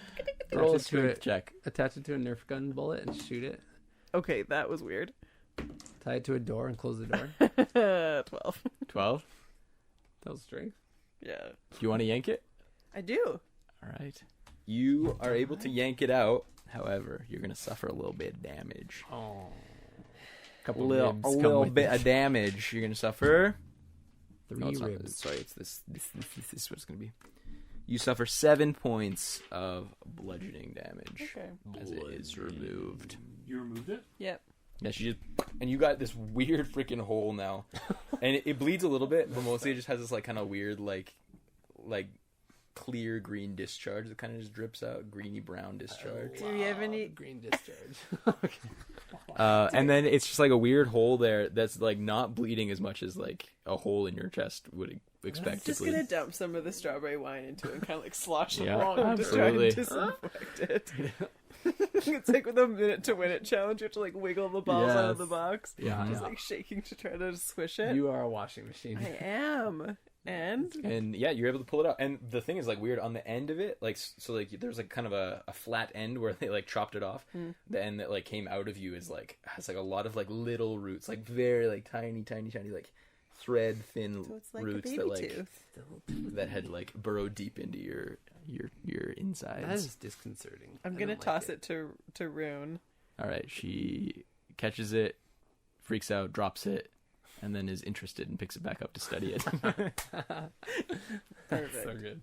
Roll a Attach it to strength it. check. Attach it to a Nerf gun bullet and shoot it. Okay, that was weird. Tie it to a door and close the door. 12. 12. That was strength. Yeah, Do you want to yank it? I do. All right. You are able to yank it out. However, you're going to suffer a little bit of damage. Oh. A little bit of damage. You're going to suffer. Three No, it's not. ribs. Sorry, it's this is what it's going to be. You suffer 7 points of bludgeoning damage Okay. as it is removed. You removed it? Yep. Yeah, she just, and you got this weird freaking hole now, and it bleeds a little bit, but mostly it just has this like kind of weird like clear green discharge that kind of just drips out, greeny brown discharge. Do you have any? Green discharge. And then it's just like a weird hole there that's like not bleeding as much as like a hole in your chest would expect Just to bleed. gonna dump some of the strawberry wine into it and kind of like slosh it Yeah, along to try and absolutely. disinfect it. It's like with a minute to win it challenge, you have to like wiggle the balls out of the Yes. box. Yeah, Just yeah. like shaking to try to swish it. You are a washing machine. I am. And Yeah, you're able to pull it out. And the thing is, like, weird on the end of it, like, so like there's like kind of a flat end where they like chopped it off. The end that like came out of you is like has like a lot of like little roots, like very like tiny like thread thin so it's like a roots baby that like tooth. that had like burrowed deep into your insides. That is disconcerting. I'm I gonna don't toss like it to Rune. All right, she catches it, freaks out, drops it, and then is interested and picks it back up to study it. Perfect. So good.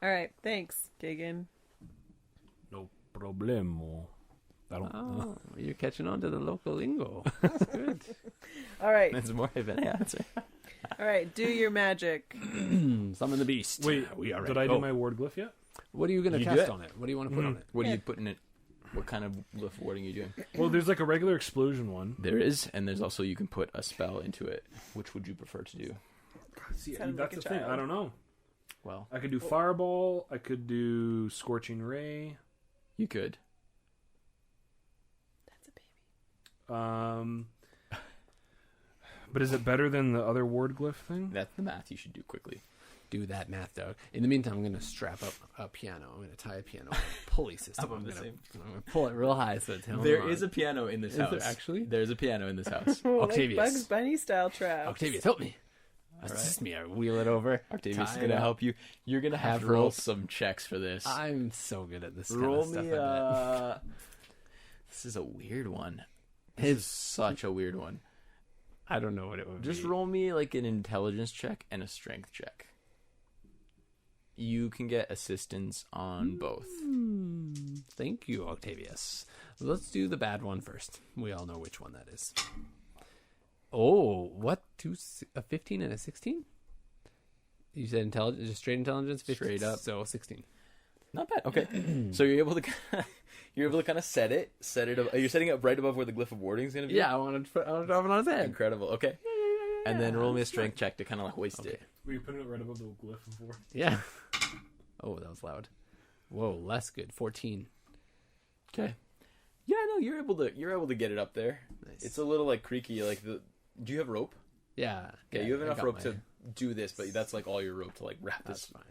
All right, thanks, Gigan. No problemo. I don't. Oh, you're catching on to the local lingo. That's good. All right, That's more of an answer. all right, do your magic. Summon the beast. Wait, we are did ready. I do Oh, my ward glyph yet? What are you going to You do cast it. on it? What do you want to put on it? What are Yeah. you putting it? What kind of glyph warding are you doing? Well, there's like a regular explosion one. There is, and there's also you can put a spell into it. Which would you prefer to do? See, Sounds that's like the a thing. child. I don't know. Well, I could do fireball. I could do scorching ray. you could. That's a baby. But is it better than the other ward glyph thing? That's the math you should do quickly. Do that math, dog. In the meantime, I'm going to strap up a piano. I'm going to tie a piano with a pulley system. Up on I'm the going same- to pull it real high so it's There is a piano in this Is there house. actually? There's a piano in this house. Oh, Octavius. like Bugs Bunny style trap. Octavius, help me. Assist me. I wheel it over. Octavius is tie going to it up. help you. You're going to have to Have roll rope. some checks for this. I'm so good at this Roll kind of me stuff. This is a weird one. His- This is such a weird one. I don't know what it would Just be. roll me like an intelligence check and a strength check. You can get assistance on both. Thank you, Octavius. Let's do the bad one first. We all know which one that is. Oh, what? A 15 and a 16? You said intelligence, just straight intelligence? 15? Straight up. So 16. Not bad. Okay, so you're able to kind of set it. You're setting it right above where the glyph of warding is going to be. Yeah, I wanted to drop it on his head. Incredible. Okay, and then roll me a strength check to kind of like hoist Okay. it. Were you putting it right above the glyph before? Yeah. Oh, that was loud. Whoa, less good. 14. Okay. Yeah, no, you're able to get it up there. Nice. It's a little like creaky. Like do you have rope? Yeah. Okay, you have I enough got rope my- to do this, but that's like all your rope to like wrap That's this fine.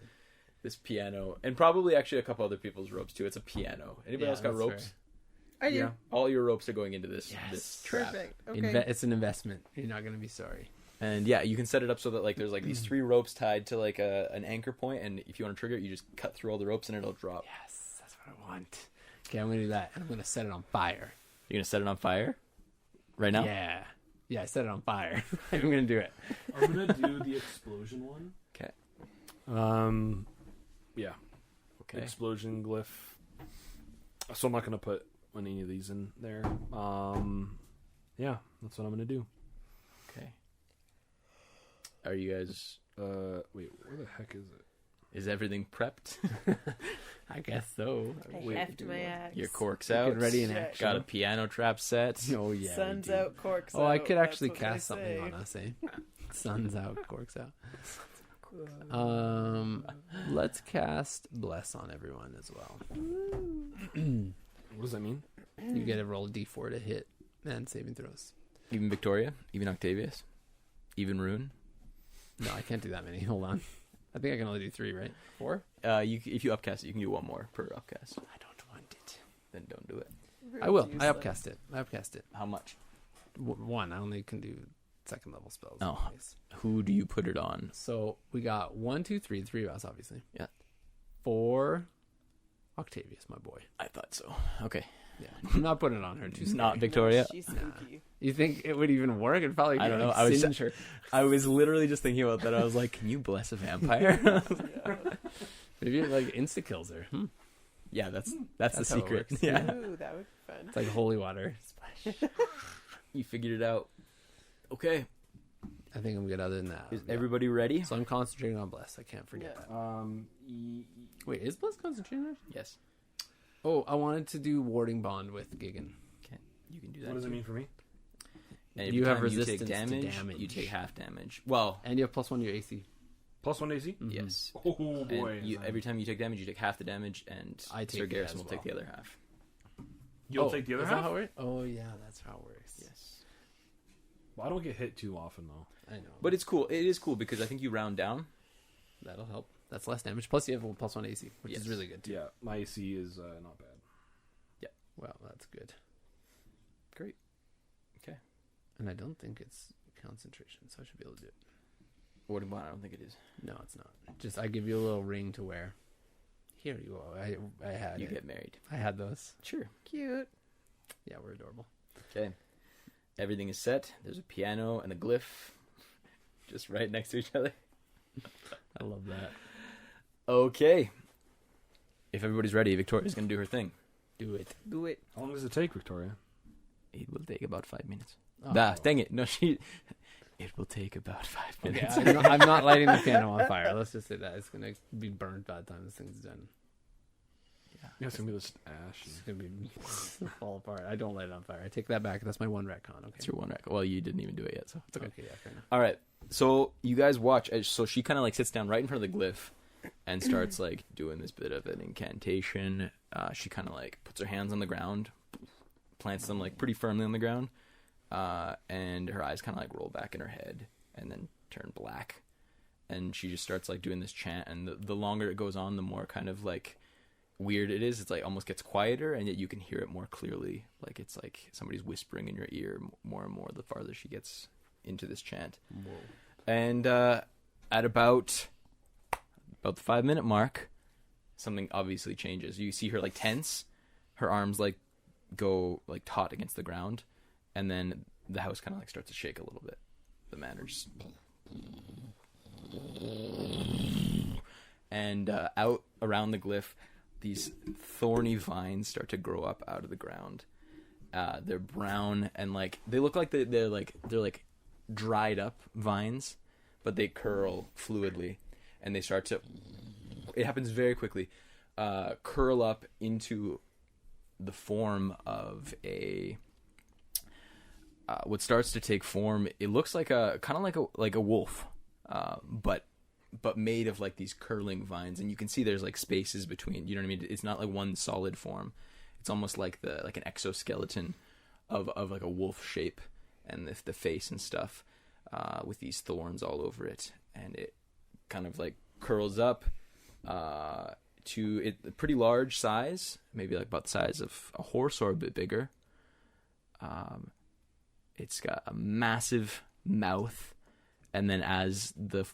this piano, and probably actually a couple other people's ropes too. It's a piano. Anybody Yeah, else got that's ropes? I do. Yeah. All your ropes are going into this Yes. this trap. Perfect. Okay. It's an investment. You're not going to be sorry. And yeah, you can set it up so that like there's like these 3 ropes tied to like an anchor point, and if you want to trigger it, you just cut through all the ropes and it'll drop. Yes, that's what I want. Okay, I'm going to do that. And I'm going to set it on fire. You're gonna set it on fire right now. Yeah. Yeah, I set it on fire. I'm going to do it. I'm gonna do the explosion one. Okay. Yeah. Okay. Explosion glyph. So I'm not gonna put any of these in there. Yeah, that's what I'm gonna do. Okay. Are you guys? Wait, where the heck is it? Is everything prepped? I guess so. I Wait, heft my axe. Your corks Get out. ready in Shit. action. Got a piano trap set. Oh, yeah. Sun's we do. out, corks Oh, out. I could That's actually what they cast something say. on us, eh? Sun's out, corks out. Let's cast Bless on everyone as well. What does that mean? You get to roll a d4 to hit and saving throws. Even Victoria. Even Octavius. Even Rune. No, I can't do that many. Hold on. I think I can only do 3, right? 4? If you upcast it, you can do 1 more per upcast. I don't want it. Then don't do it. I will. Rune's I useless. upcast it. I upcast it. How much? 1. I only can do 2nd level spells. Oh. anyways. Who do you put it on? So we got 1, 2, 3. 3 of us, obviously. Yeah. 4. Octavius, my boy. I thought so. Okay. Yeah. I'm not putting it on her. Too Not scary. Victoria. She's spooky. You think it would even work? It'd probably I don't know. like, I was- singe her. I was literally just thinking about that. I was like, can you bless a vampire? Maybe it like insta kills her. Yeah, that's the That's how it secret. works. Yeah. Ooh, that would be fun. It's like holy water. Splash. You figured it out. Okay. I think I'm good other than that. Is Yeah. everybody ready? So I'm concentrating on Bless. I can't forget Yeah. that. Wait, is Bless concentrating on? Yes. Oh, I wanted to do Warding Bond with Gigan. Okay. You can do that. What does it too. mean for me? And You have time resistance you to take damage, damage. you take half damage. Well, And you have +1 to your AC. +1 AC? Mhm. Yes. Oh, boy. And every time you take damage, you take half the damage, and I take Sir it Garrison as will take the well. other half. You'll take the other Is that half? how it works? Oh, yeah, that's how it works. Yes. Well, I don't get hit too often, though. I know. But it's cool. It is cool because I think you round down. That'll help. That's less damage. Plus, you have a +1 AC, which Yes. is really good, too. Yeah, my AC is not bad. Well, that's good. Great. Okay. And I don't think it's concentration, so I should be able to do it. What about? I don't think it is. No, it's not. Just, I give you a little ring to wear. Here you go. I had You it. get married. I had those. Sure. Cute. Yeah, we're adorable. Okay. Everything is set. There's a piano and a glyph just right next to each other. I love that. Okay. If everybody's ready, Victoria's going to do her thing. Do it. Do it. How long does it take, Victoria? It will take about 5 minutes. Oh. Dang it. No, It will take about 5 Okay, minutes. I'm not lighting the piano on fire. Let's just say that. It's going to be burnt by the time this thing's done. Yeah, it's going to be this ash. It's going to be fall apart. I don't light it on fire. I take that back. That's my one retcon. Okay. It's your one rack. Well, you didn't even do it yet, so it's okay. Okay, yeah, fair enough. All right. So you guys watch. So she kind of like sits down right in front of the glyph and starts like doing this bit of an incantation. She kind of like puts her hands on the ground, plants them like pretty firmly on the ground, and her eyes kind of like roll back in her head and then turn black. And she just starts like doing this chant. And the longer it goes on, the more kind of like weird it is. It's like almost gets quieter, and yet you can hear it more clearly. Like it's like somebody's whispering in your ear more and more the farther she gets into this chant. Whoa. And at about the 5 minute mark, something obviously changes. You see her like tense, her arms like go like taut against the ground, and then the house kind of like starts to shake a little bit. The manners. And out around the glyph, these thorny vines start to grow up out of the ground. They're brown and like they look like they're like dried up vines, but they curl fluidly, and they start to. It happens very quickly. Curl up into the form of a. What starts to take form. It looks like a kind of like a wolf, but made of like these curling vines, and you can see there's like spaces between. You know what I mean? It's not like one solid form. It's almost like an exoskeleton of like a wolf shape, and the face and stuff, with these thorns all over it, and it kind of like curls up to a pretty large size, maybe like about the size of a horse or a bit bigger. It's got a massive mouth, and then as the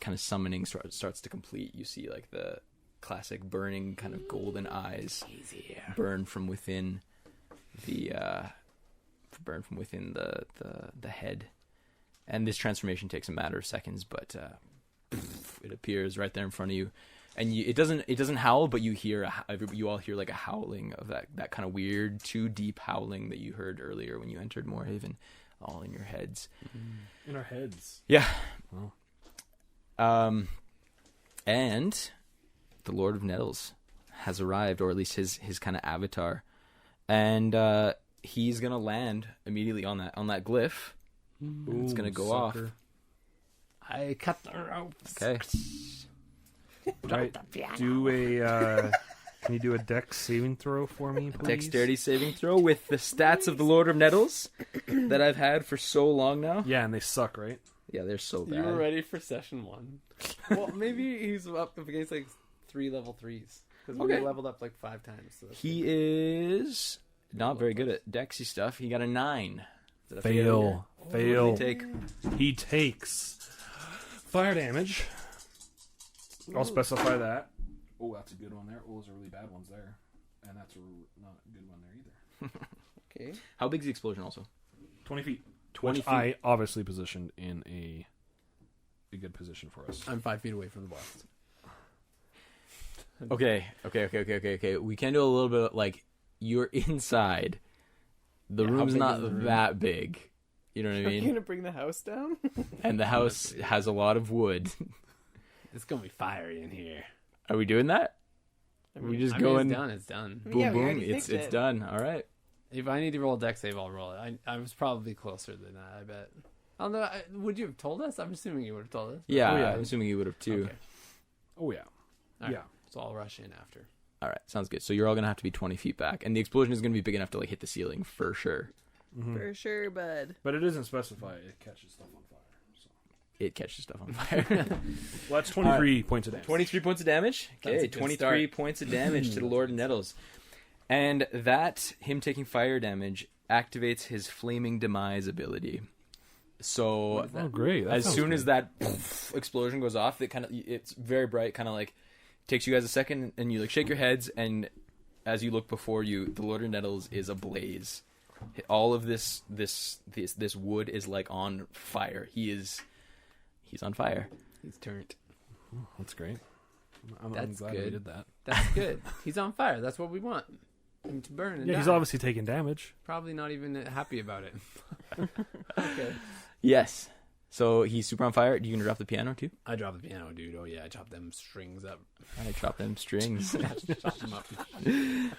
kind of summoning starts to complete, you see like the classic burning kind of golden eyes burn from within the head, and this transformation takes a matter of seconds, but it appears right there in front of you, and it doesn't howl, but you all hear like a howling of that kind of weird, too deep howling that you heard earlier when you entered Moorhaven, all in your heads. In our heads. Yeah. Wow. And the Lord of Nettles has arrived, or at least his kind of avatar, and he's gonna land immediately on that glyph. It's gonna go off. I cut the rope. Okay. Right. Do a. Can you do a dex saving throw for me, please? Dexterity saving throw with the stats of the Lord of Nettles that I've had for so long now. Yeah, and they suck, right? Yeah, they're so bad. You were ready for session 1. Well, maybe he's up against like 3 level 3s. Because we leveled up like 5 times. So He is not very good at Dexy stuff. He got a 9. Did I Fail. Fail. What did he take? He takes fire damage. I'll specify that. Oh, that's a good one there. Oh, those are really bad ones there. And that's not a good one there either. Okay. How big is the explosion also? 20 feet. 20 Which feet. I obviously positioned in a good position for us. I'm 5 feet away from the blast. Okay. We can do a little bit like you're inside. The Yeah, how room's big not is the room? that big. You know what I Are you mean? gonna bring the house down? And the house has a lot of wood. It's going to be fiery in here. Are we doing that? We just going It's done. It's done. boom Yeah, we boom. already It's fixed it. done. All right. If I need to roll a dex save, I'll roll it. I was probably closer than that, I bet. Although, would you have told us? I'm assuming you would have told us. Yeah, Oh, yeah. I'm assuming you would have too. Okay. Oh yeah. All right. Yeah. So I'll rush in after. All right, sounds good. So you're all gonna have to be 20 feet back, and the explosion is gonna be big enough to like hit the ceiling for sure. Mhm. For sure, bud. But it doesn't specify it catches stuff on fire. So. It catches stuff on fire. Well, that's 23 points of damage. 23 points of damage. That's Okay, a good 23 start. points of damage to the Lord of Nettles, and that him taking fire damage activates his flaming demise ability. So Oh, great. That as sounds soon good. as that explosion goes off, it's very bright, kind of like takes you guys a second, and you like shake your heads, and as you look before you, the Lord of Nettles is ablaze. All of this wood is like on fire. He's on fire. He's turned. That's great. I'm That's glad we good. did that. That's good. He's on fire. That's what we want. Him to burn and Yeah, he's die. obviously taking damage. Probably not even happy about it. Okay. Yes. So he's super on fire. You gonna drop the piano too? I drop the piano, dude. Oh, yeah. I chop them strings up. I chop them strings. Chop them up.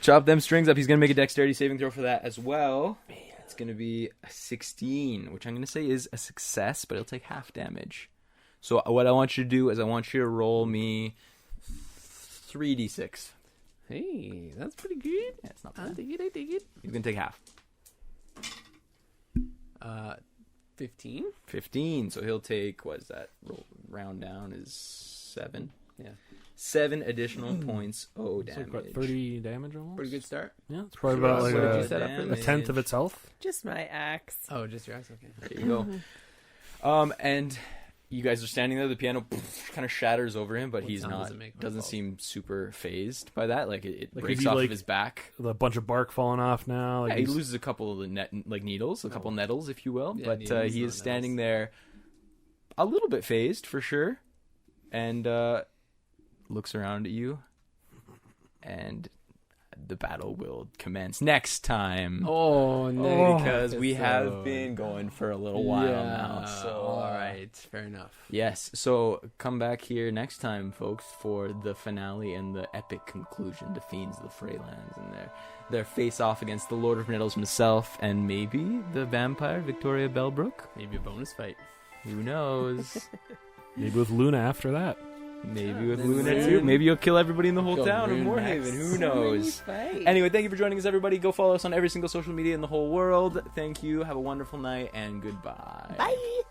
Chop them strings up. He's gonna make a dexterity saving throw for that as well. It's gonna be a 16, which I'm gonna say is a success, but it'll take half damage. So what I want you to do is I want you to roll me 3d6. Hey, that's pretty good. Yeah, it's not I bad. dig it. I dig it. He's gonna take half. 15. 15. So he'll take, what is that? Round down is 7. Yeah. 7 additional points. Oh, It's like, damage. what, 30 damage almost? Pretty good start. Yeah, it's probably about like So What did you you set up for a this? tenth of its health. Just my axe. Oh, just your axe? Okay. There you go. And you guys are standing there. The piano kind of shatters over him, but What he's sound not. does it make when it Doesn't falls? seem super phased by that. Like it Like, breaks is he, off like- of his back. A bunch of bark falling off now. Like Yeah, he he's- loses a couple of the needles, a couple nettles, if you will. Yeah, but needles, he not is standing nettles. there, a little bit phased for sure, and looks around at you, and the battle will commence next time. Oh, no. Because we have been going for a little while now. So, all right. Fair enough. Yes. So come back here next time, folks, for the finale and the epic conclusion to Fiends of the Freylands and their face off against the Lord of Nettles himself and maybe the vampire Victoria Bellbrook. Maybe a bonus fight. Who knows? maybe with Luna after that. Maybe with then Luna Luna- too. Maybe you'll kill everybody in the whole Kill town of Rune Moorhaven. Max. Who knows? Anyway, thank you for joining us, everybody. Go follow us on every single social media in the whole world. Thank you. Have a wonderful night and goodbye. Bye.